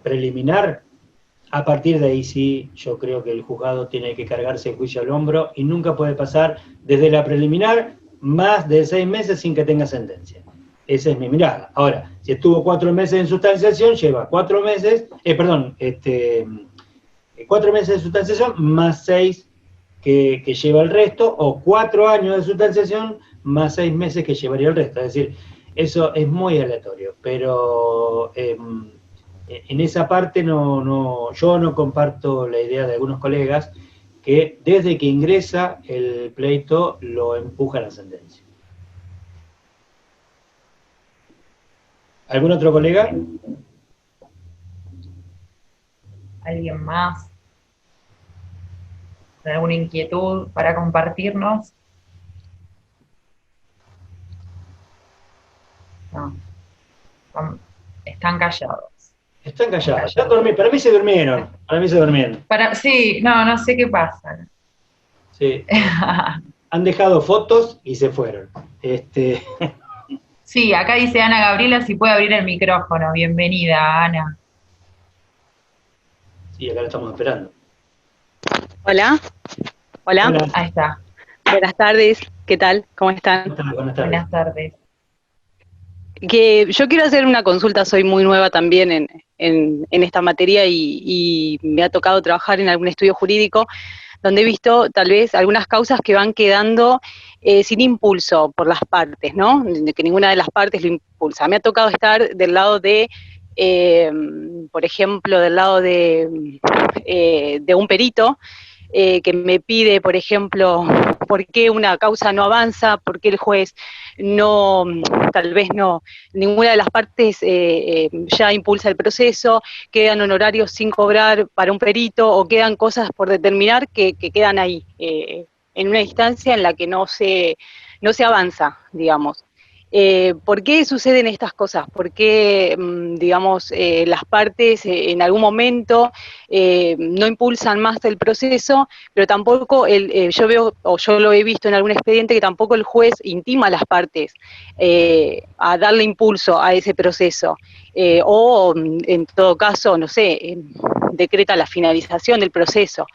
preliminar, a partir de ahí sí, yo creo que el juzgado tiene que cargarse el juicio al hombro y nunca puede pasar desde la preliminar más de 6 meses sin que tenga sentencia. Esa es mi mirada. Ahora, si estuvo 4 meses en sustanciación, lleva 4 meses, 4 meses de sustanciación más 6 que lleva el resto, o 4 años de sustanciación más 6 meses que llevaría el resto. Es decir, eso es muy aleatorio, pero en esa parte yo no comparto la idea de algunos colegas que desde que ingresa el pleito lo empuja a la sentencia. ¿Algún otro colega? ¿Alguien más? ¿Alguna inquietud para compartirnos? No. Están callados. Están callados. Están dormidos. Para mí se durmieron. Sí, no sé qué pasa. Sí. Han dejado fotos y se fueron. Sí, acá dice Ana Gabriela si puede abrir el micrófono. Bienvenida, Ana. Sí, acá la estamos esperando. Hola. Hola. Ahí está. Buenas tardes. ¿Qué tal? ¿Cómo están? Buenas tardes. Buenas tardes. Que yo quiero hacer una consulta, soy muy nueva también en esta materia y me ha tocado trabajar en algún estudio jurídico donde he visto tal vez algunas causas que van quedando sin impulso por las partes, ¿no? De que ninguna de las partes lo impulsa. Me ha tocado estar del lado de, por ejemplo, del lado de un perito, que me pide, por ejemplo, por qué una causa no avanza, por qué el juez no, tal vez no, ninguna de las partes ya impulsa el proceso, quedan honorarios sin cobrar para un perito o quedan cosas por determinar que quedan ahí, en una instancia en la que no se avanza, digamos. ¿Por qué suceden estas cosas? ¿Por qué, digamos, las partes en algún momento no impulsan más el proceso, pero tampoco, yo veo, o yo lo he visto en algún expediente, que tampoco el juez intima a las partes a darle impulso a ese proceso? O, en todo caso, no sé, decreta la finalización del proceso.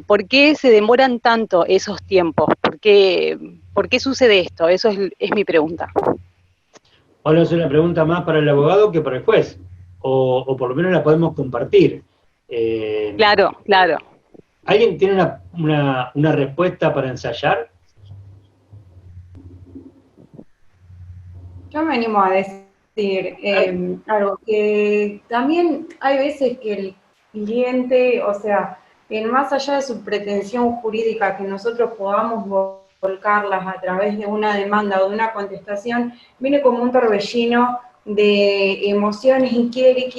¿Por qué se demoran tanto esos tiempos? ¿Por qué sucede esto? Eso es mi pregunta. Ahora es una pregunta más para el abogado que para el juez, o por lo menos la podemos compartir. Claro. ¿Alguien tiene una respuesta para ensayar? Yo me animo a decir algo, que también hay veces que el cliente, o sea, más allá de su pretensión jurídica, que nosotros podamos volcarlas a través de una demanda o de una contestación, viene como un torbellino de emociones y quiere,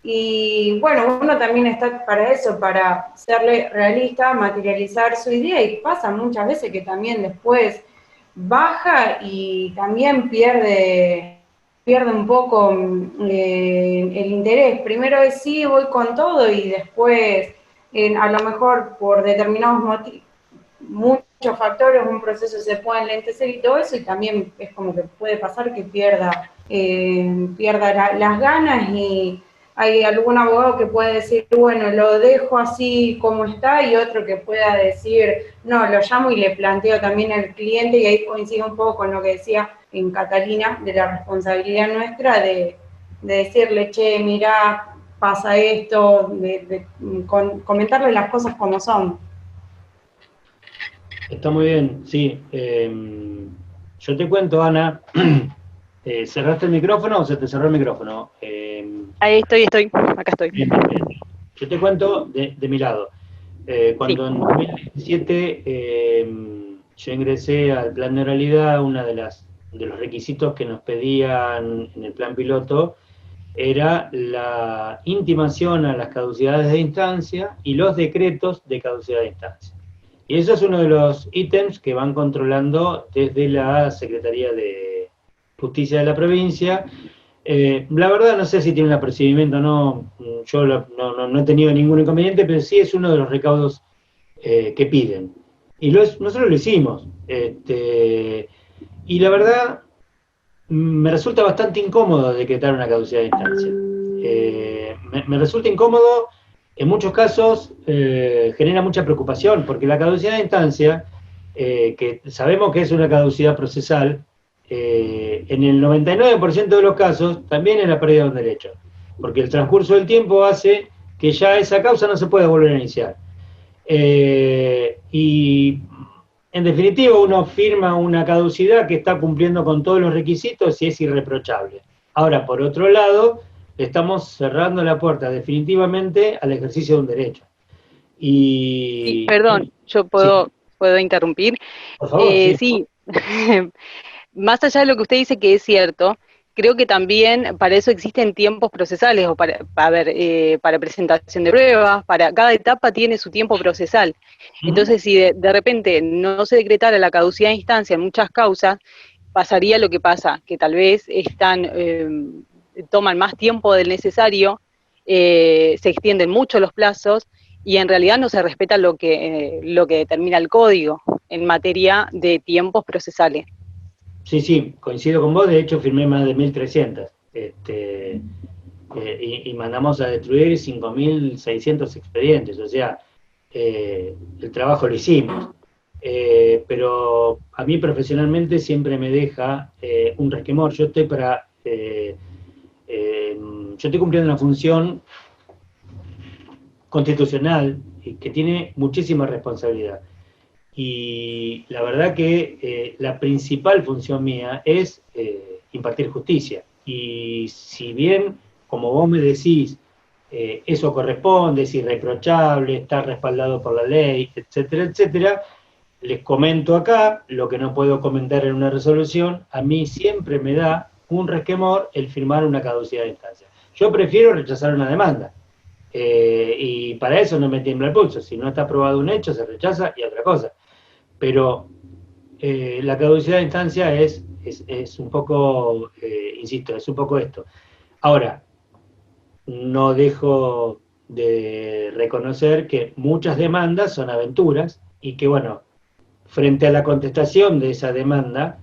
Y bueno, uno también está para eso, para serle realista, materializar su idea, y pasa muchas veces que también después baja y también pierde un poco el interés. Primero es sí, voy con todo, y después a lo mejor por determinados motivos, muchos factores, un proceso se puede enlentecer y todo eso, y también es como que puede pasar que pierda las ganas, y hay algún abogado que puede decir, bueno, lo dejo así como está, y otro que pueda decir, no, lo llamo y le planteo también al cliente, y ahí coincide un poco con lo que decía en Catalina, de la responsabilidad nuestra de decirle, che, mirá, pasa esto, comentarle las cosas como son. Está muy bien, sí. Yo te cuento, Ana, ¿cerraste el micrófono o se te cerró el micrófono? Ahí estoy, acá estoy. Bien, bien. Yo te cuento de mi lado. Cuando en 2017 yo ingresé al plan de oralidad, uno de los requisitos que nos pedían en el plan piloto era la intimación a las caducidades de instancia y los decretos de caducidad de instancia. Y eso es uno de los ítems que van controlando desde la Secretaría de Justicia de la provincia. La verdad no sé si tiene un apercibimiento o no, yo no he tenido ningún inconveniente, pero sí es uno de los recaudos que piden. Y nosotros lo hicimos. Y la verdad me resulta bastante incómodo decretar una caducidad de instancia. Me resulta incómodo, en muchos casos genera mucha preocupación, porque la caducidad de instancia, que sabemos que es una caducidad procesal, en el 99% de los casos también es la pérdida de un derecho, porque el transcurso del tiempo hace que ya esa causa no se pueda volver a iniciar. Y en definitiva uno firma una caducidad que está cumpliendo con todos los requisitos y es irreprochable. Ahora, por otro lado, estamos cerrando la puerta definitivamente al ejercicio de un derecho. Sí, perdón, yo puedo interrumpir. Por favor, sí. Más allá de lo que usted dice que es cierto, creo que también para eso existen tiempos procesales, o para presentación de pruebas, para cada etapa tiene su tiempo procesal. Entonces, si de repente no se decretara la caducidad de instancia en muchas causas, pasaría lo que pasa, que tal vez toman más tiempo del necesario, se extienden mucho los plazos, y en realidad no se respeta lo que determina el código en materia de tiempos procesales. Sí, coincido con vos, de hecho firmé más de 1.300, y mandamos a destruir 5.600 expedientes, o sea, el trabajo lo hicimos. Pero a mí profesionalmente siempre me deja un resquemor. Yo estoy cumpliendo una función constitucional y que tiene muchísima responsabilidad. Y la verdad que la principal función mía es impartir justicia. Y si bien, como vos me decís, eso corresponde, es irreprochable, está respaldado por la ley, etcétera, etcétera, les comento acá lo que no puedo comentar en una resolución. A mí siempre me da un resquemor el firmar una caducidad de instancia. Yo prefiero rechazar una demanda. Y para eso no me tiembla el pulso. Si no está aprobado un hecho, se rechaza y otra cosa. Pero la caducidad de instancia es un poco, insisto, es un poco esto. Ahora, no dejo de reconocer que muchas demandas son aventuras y que, bueno, frente a la contestación de esa demanda,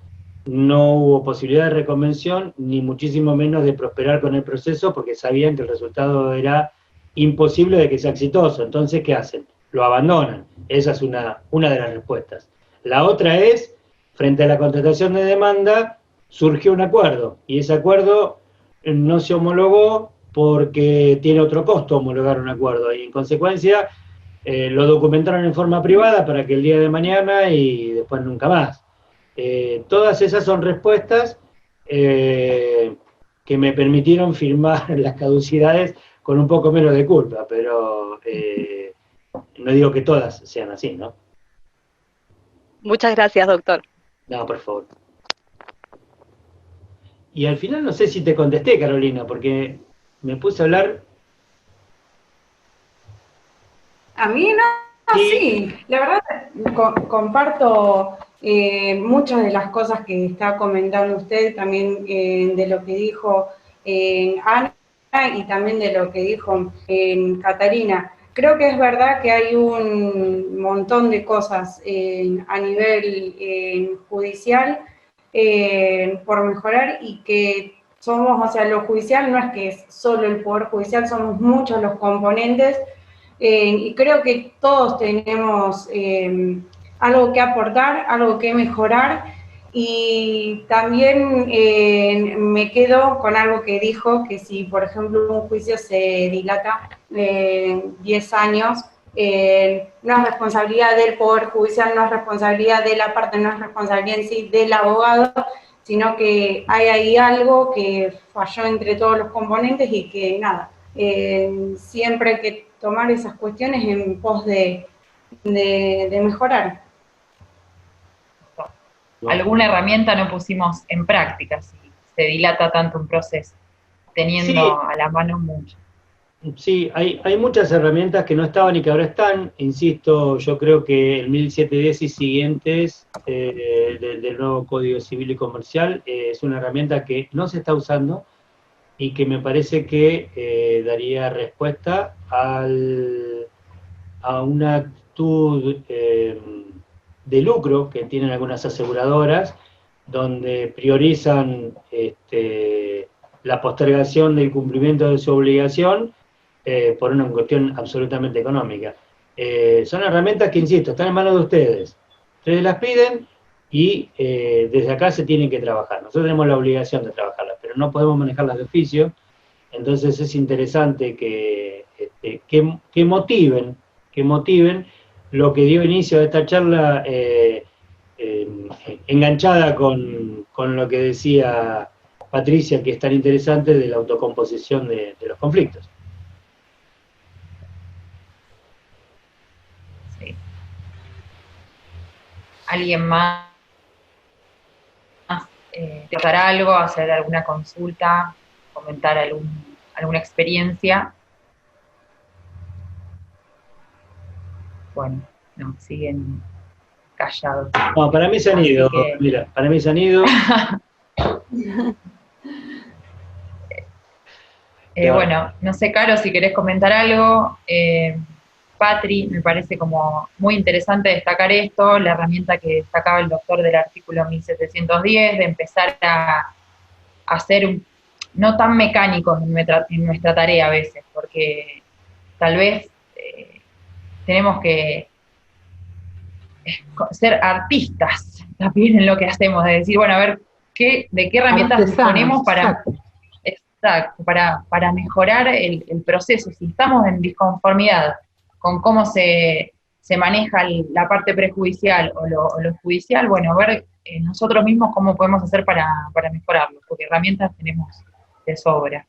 no hubo posibilidad de reconvención, ni muchísimo menos de prosperar con el proceso, porque sabían que el resultado era imposible de que sea exitoso. Entonces, ¿qué hacen? Lo abandonan. Esa es una de las respuestas. La otra es, frente a la contestación de demanda, surgió un acuerdo, y ese acuerdo no se homologó porque tiene otro costo homologar un acuerdo, y en consecuencia lo documentaron en forma privada para que el día de mañana y después nunca más. Todas esas son respuestas que me permitieron firmar las caducidades con un poco menos de culpa, pero no digo que todas sean así, ¿no? Muchas gracias, doctor. No, por favor. Y al final no sé si te contesté, Carolina, porque me puse a hablar A mí no, sí, la verdad comparto muchas de las cosas que está comentando usted, también de lo que dijo Ana y también de lo que dijo Catarina. Creo que es verdad que hay un montón de cosas a nivel judicial por mejorar y que somos, o sea, lo judicial no es que es solo el Poder Judicial, somos muchos los componentes y creo que todos tenemos algo que aportar, algo que mejorar y también me quedo con algo que dijo, que si por ejemplo un juicio se dilata 10 años, no es responsabilidad del Poder Judicial, no es responsabilidad de la parte, no es responsabilidad en sí del abogado, sino que hay ahí algo que falló entre todos los componentes y que nada, siempre hay que tomar esas cuestiones en pos de mejorar. Alguna herramienta no pusimos en práctica si se dilata tanto un proceso, teniendo a la mano mucho. Sí, hay muchas herramientas que no estaban y que ahora están. Insisto, yo creo que el 1710 y siguientes del nuevo Código Civil y Comercial es una herramienta que no se está usando y que me parece que daría respuesta a una actitud de lucro que tienen algunas aseguradoras, donde priorizan la postergación del cumplimiento de su obligación por una cuestión absolutamente económica. Son herramientas que, insisto, están en manos de ustedes. Ustedes las piden y desde acá se tienen que trabajar. Nosotros tenemos la obligación de trabajarlas, pero no podemos manejarlas de oficio. Entonces es interesante que motiven lo que dio inicio a esta charla, enganchada con lo que decía Patricia, que es tan interesante, de la autocomposición de los conflictos. Sí. ¿Alguien más tratar algo, hacer alguna consulta, comentar alguna experiencia? Bueno, no, siguen callados. No, para mí se han ido, mira, para mí se han ido. Bueno, no sé, Caro, si querés comentar algo. Patri, me parece como muy interesante destacar esto, la herramienta que destacaba el doctor del artículo 1710, de empezar a ser no tan mecánicos en nuestra tarea a veces, porque tal vez tenemos que ser artistas también en lo que hacemos, de decir, bueno, a ver, ¿de qué herramientas disponemos para mejorar el proceso? Si estamos en disconformidad con cómo se maneja la parte prejudicial o lo judicial, bueno, ver nosotros mismos cómo podemos hacer para mejorarlo, porque herramientas tenemos de sobra.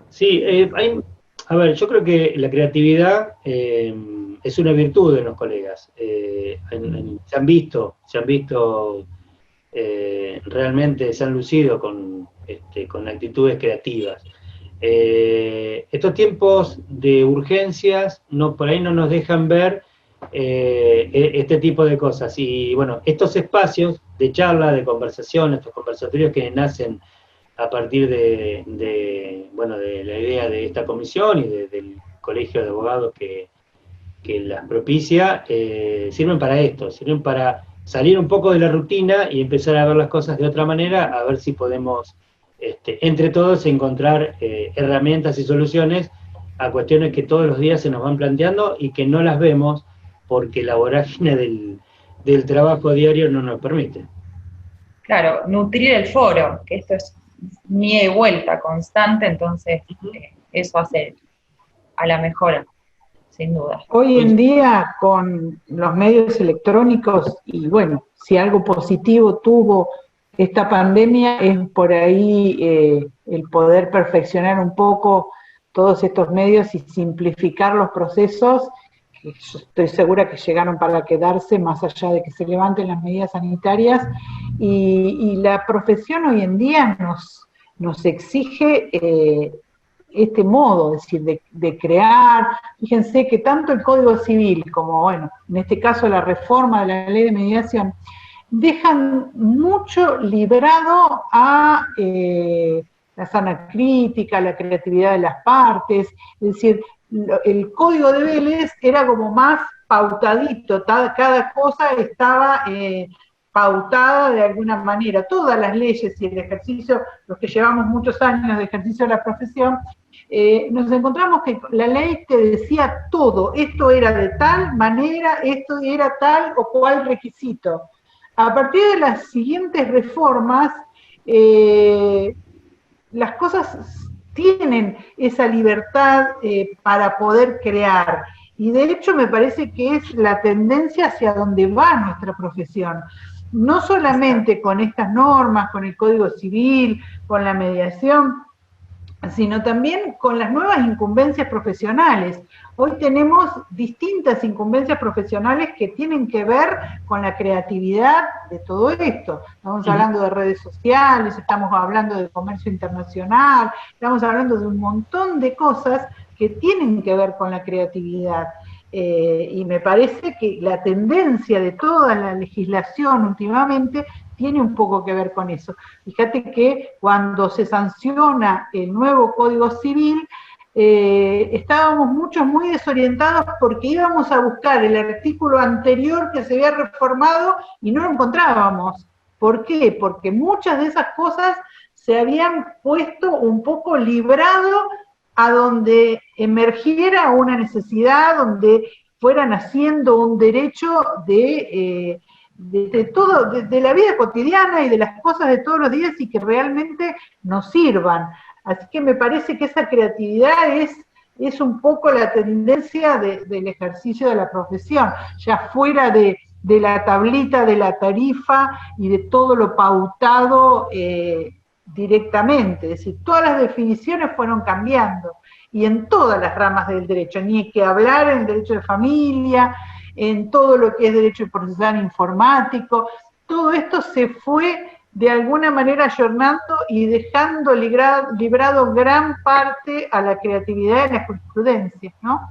Sí, a ver, yo creo que la creatividad es una virtud de los colegas. Se han visto realmente, se han lucido con actitudes creativas. Estos tiempos de urgencias por ahí no nos dejan ver este tipo de cosas. Y bueno, estos espacios de charla, de conversación, estos conversatorios que nacen a partir de la idea de esta comisión y del colegio de abogados que las propicia, sirven para esto, sirven para salir un poco de la rutina y empezar a ver las cosas de otra manera, a ver si podemos entre todos encontrar herramientas y soluciones a cuestiones que todos los días se nos van planteando y que no las vemos porque la vorágine del trabajo diario no nos permite. Claro, nutrir el foro, que esto es ni de vuelta constante, entonces eso hace a la mejora, sin duda. Hoy en día, con los medios electrónicos, y bueno, si algo positivo tuvo esta pandemia, es por ahí el poder perfeccionar un poco todos estos medios y simplificar los procesos, que yo estoy segura que llegaron para quedarse, más allá de que se levanten las medidas sanitarias, y la profesión hoy en día nos exige este modo, es decir, de crear. Fíjense que tanto el Código Civil como, bueno, en este caso la reforma de la ley de mediación, dejan mucho librado a la sana crítica, la creatividad de las partes. Es decir, el Código de Vélez era como más pautadito, cada cosa estaba pautada de alguna manera. Todas las leyes y el ejercicio, los que llevamos muchos años de ejercicio de la profesión, nos encontramos que la ley te decía todo, esto era de tal manera, esto era tal o cual requisito. A partir de las siguientes reformas, las cosas tienen esa libertad para poder crear. Y de hecho me parece que es la tendencia hacia donde va nuestra profesión. No solamente con estas normas, con el Código Civil, con la mediación, sino también con las nuevas incumbencias profesionales. Hoy tenemos distintas incumbencias profesionales que tienen que ver con la creatividad de todo esto. Estamos hablando de redes sociales, estamos hablando de comercio internacional, estamos hablando de un montón de cosas que tienen que ver con la creatividad. Y me parece que la tendencia de toda la legislación últimamente tiene un poco que ver con eso. Fíjate que cuando se sanciona el nuevo Código Civil, estábamos muchos muy desorientados porque íbamos a buscar el artículo anterior que se había reformado y no lo encontrábamos. ¿Por qué? Porque muchas de esas cosas se habían puesto un poco librado a donde emergiera una necesidad, donde fueran haciendo un derecho de todo, de la vida cotidiana y de las cosas de todos los días y que realmente nos sirvan. Así que me parece que esa creatividad es un poco la tendencia del ejercicio de la profesión, ya fuera de la tablita de la tarifa y de todo lo pautado directamente. Es decir, todas las definiciones fueron cambiando y en todas las ramas del derecho, ni hay que hablar en derecho de familia, en todo lo que es derecho procesal informático, todo esto se fue de alguna manera ayornando y dejando librado gran parte a la creatividad y la jurisprudencia, ¿no?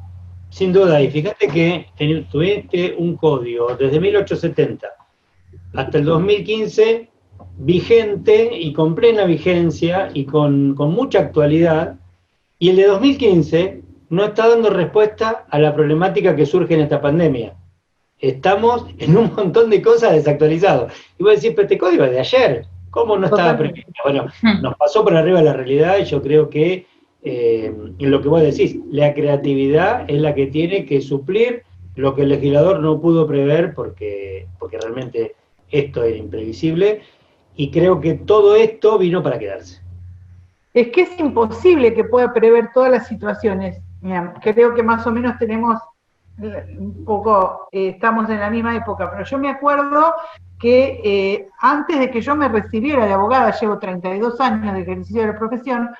Sin duda, y fíjate que tuviste un código desde 1870 hasta el 2015 vigente y con plena vigencia y con mucha actualidad, y el de 2015 no está dando respuesta a la problemática que surge en esta pandemia. Estamos en un montón de cosas desactualizados. Y vos decís, pero este código es de ayer, ¿cómo no estaba previsto? Bueno, nos pasó por arriba la realidad y yo creo que en lo que vos decís, la creatividad es la que tiene que suplir lo que el legislador no pudo prever porque realmente esto era imprevisible, y creo que todo esto vino para quedarse. Es que es imposible que pueda prever todas las situaciones. Mira, creo que más o menos tenemos un poco, estamos en la misma época, pero yo me acuerdo que antes de que yo me recibiera de abogada, llevo 32 años de ejercicio de la profesión,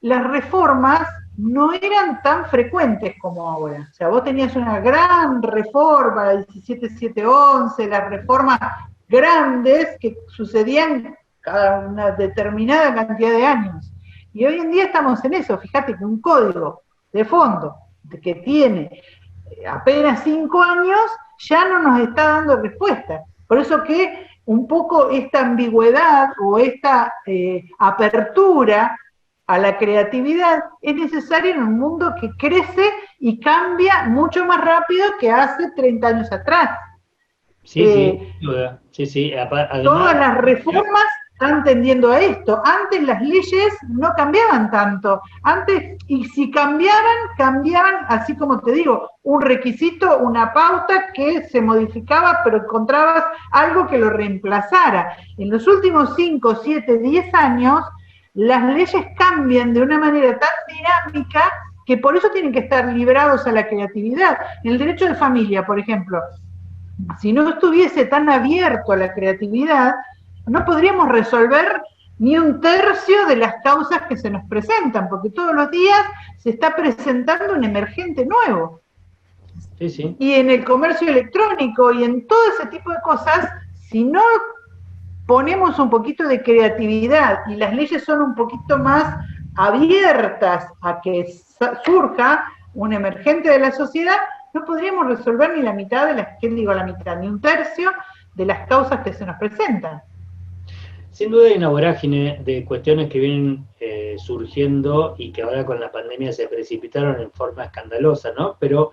las reformas no eran tan frecuentes como ahora. O sea, vos tenías una gran reforma, la 17711, las reformas grandes que sucedían cada una determinada cantidad de años. Y hoy en día estamos en eso. Fíjate que un código de fondo que tiene apenas 5 años ya no nos está dando respuesta. Por eso que un poco esta ambigüedad o esta apertura a la creatividad es necesaria en un mundo que crece y cambia mucho más rápido que hace 30 años atrás. Sí, sí. Además, todas las reformas están tendiendo a esto. Antes las leyes no cambiaban tanto. Antes, y si cambiaban, así como te digo, un requisito, una pauta que se modificaba, pero encontrabas algo que lo reemplazara. En los últimos 5, 7, 10 años, las leyes cambian de una manera tan dinámica que por eso tienen que estar librados a la creatividad. En el derecho de familia, por ejemplo, si no estuviese tan abierto a la creatividad, no podríamos resolver ni un tercio de las causas que se nos presentan, porque todos los días se está presentando un emergente nuevo. Sí. Y en el comercio electrónico y en todo ese tipo de cosas, si no ponemos un poquito de creatividad y las leyes son un poquito más abiertas a que surja un emergente de la sociedad, no podríamos resolver ni la mitad de las, ¿qué digo la mitad? Ni un tercio de las causas que se nos presentan. Sin duda hay una vorágine de cuestiones que vienen surgiendo y que ahora con la pandemia se precipitaron en forma escandalosa, ¿no? Pero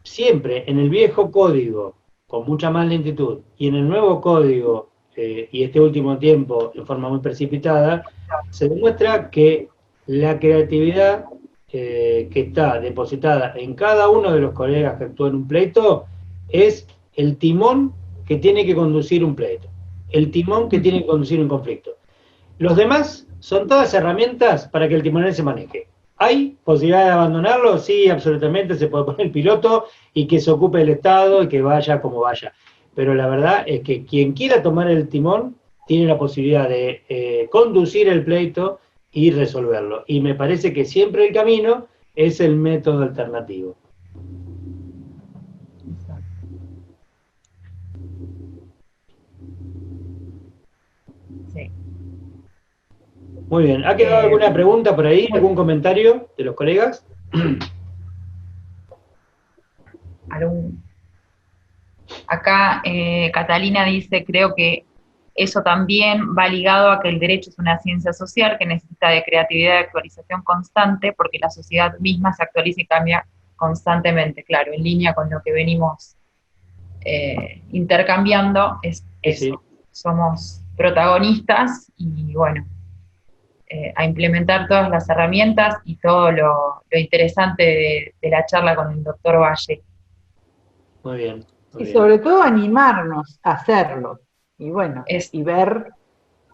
siempre en el viejo código, con mucha más lentitud, y en el nuevo código, y este último tiempo en forma muy precipitada, se demuestra que la creatividad que está depositada en cada uno de los colegas que actúan en un pleito es el timón que tiene que conducir un pleito, el timón que tiene que conducir un conflicto. Los demás son todas herramientas para que el timonel se maneje. ¿Hay posibilidad de abandonarlo? Sí, absolutamente, se puede poner el piloto y que se ocupe el Estado y que vaya como vaya. Pero la verdad es que quien quiera tomar el timón tiene la posibilidad de conducir el pleito y resolverlo. Y me parece que siempre el camino es el método alternativo. Sí. Muy bien. ¿Ha quedado alguna pregunta por ahí? ¿Algún comentario de los colegas? Acá Catalina dice, creo que eso también va ligado a que el derecho es una ciencia social que necesita de creatividad y actualización constante, porque la sociedad misma se actualiza y cambia constantemente, claro, en línea con lo que venimos intercambiando, es eso. Sí. Somos protagonistas y bueno, a implementar todas las herramientas y todo lo interesante de la charla con el doctor Valle. Muy bien. Y sobre todo animarnos a hacerlo, y bueno, y ver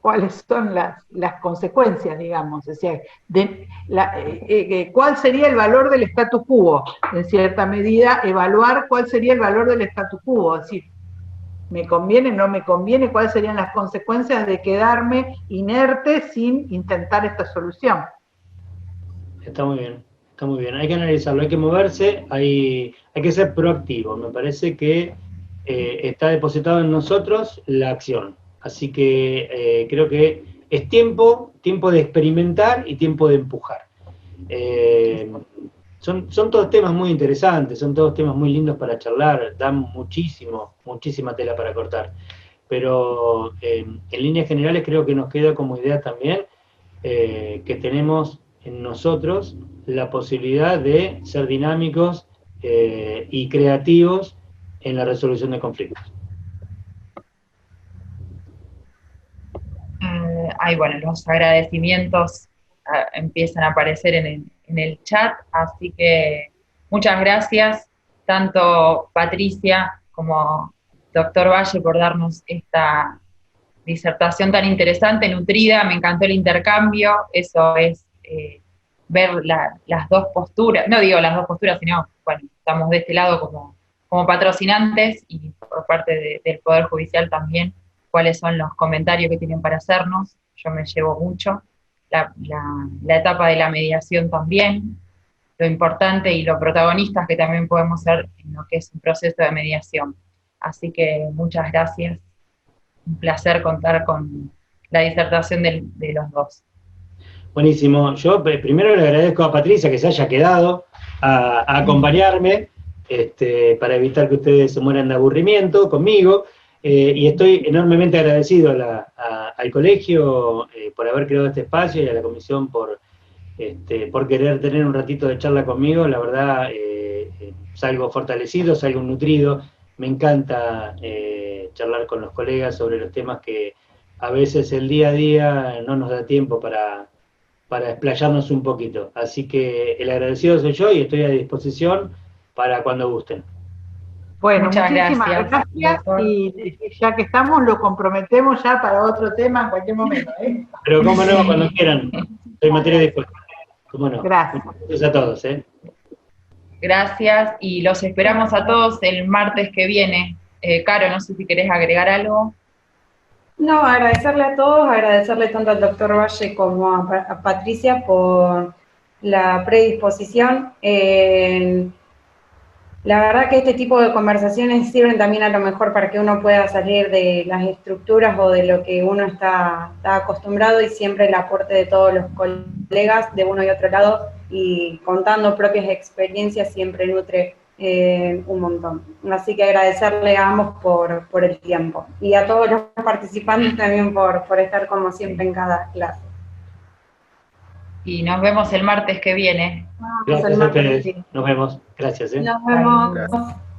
cuáles son las consecuencias, digamos, o sea, cuál sería el valor del status quo, en cierta medida, evaluar cuál sería el valor del status quo, es decir, ¿me conviene, no me conviene? ¿Cuáles serían las consecuencias de quedarme inerte sin intentar esta solución? Está muy bien. Está muy bien, hay que analizarlo, hay que moverse, hay que ser proactivo. Me parece que está depositado en nosotros la acción. Así que creo que es tiempo de experimentar y tiempo de empujar. Son todos temas muy interesantes, son todos temas muy lindos para charlar, dan muchísima tela para cortar. Pero en líneas generales creo que nos queda como idea también que tenemos en nosotros la posibilidad de ser dinámicos y creativos en la resolución de conflictos. Bueno, los agradecimientos empiezan a aparecer en el chat, así que muchas gracias, tanto Patricia como doctor Valle, por darnos esta disertación tan interesante, nutrida. Me encantó el intercambio, eso es ver las dos posturas, no digo las dos posturas, sino, bueno, estamos de este lado como patrocinantes y por parte del Poder Judicial también, cuáles son los comentarios que tienen para hacernos. Yo me llevo mucho, la etapa de la mediación también, lo importante y lo protagonistas que también podemos ser en lo que es un proceso de mediación. Así que muchas gracias, un placer contar con la disertación de los dos. Buenísimo. Yo primero le agradezco a Patricia que se haya quedado a acompañarme para evitar que ustedes se mueran de aburrimiento conmigo. Y estoy enormemente agradecido al colegio por haber creado este espacio y a la comisión por querer tener un ratito de charla conmigo. La verdad, salgo fortalecido, salgo nutrido. Me encanta charlar con los colegas sobre los temas que a veces el día a día no nos da tiempo para explayarnos un poquito. Así que el agradecido soy yo y estoy a disposición para cuando gusten. Bueno, muchísimas gracias y ya que estamos, lo comprometemos ya para otro tema en cualquier momento. Pero cómo no, cuando quieran, soy materia dispuesta. Cómo no. Gracias. Gracias a todos. Gracias y los esperamos a todos el martes que viene. Caro, no sé si querés agregar algo. No, agradecerle a todos, agradecerle tanto al doctor Valle como a Patricia por la predisposición. la verdad que este tipo de conversaciones sirven también a lo mejor para que uno pueda salir de las estructuras o de lo que uno está acostumbrado, y siempre el aporte de todos los colegas de uno y otro lado y contando propias experiencias siempre nutre un montón. Así que agradecerle a ambos por el tiempo y a todos los participantes también por estar como siempre en cada clase. Y nos vemos el martes que viene. Gracias a ustedes. Nos vemos. Gracias. Nos vemos. Gracias.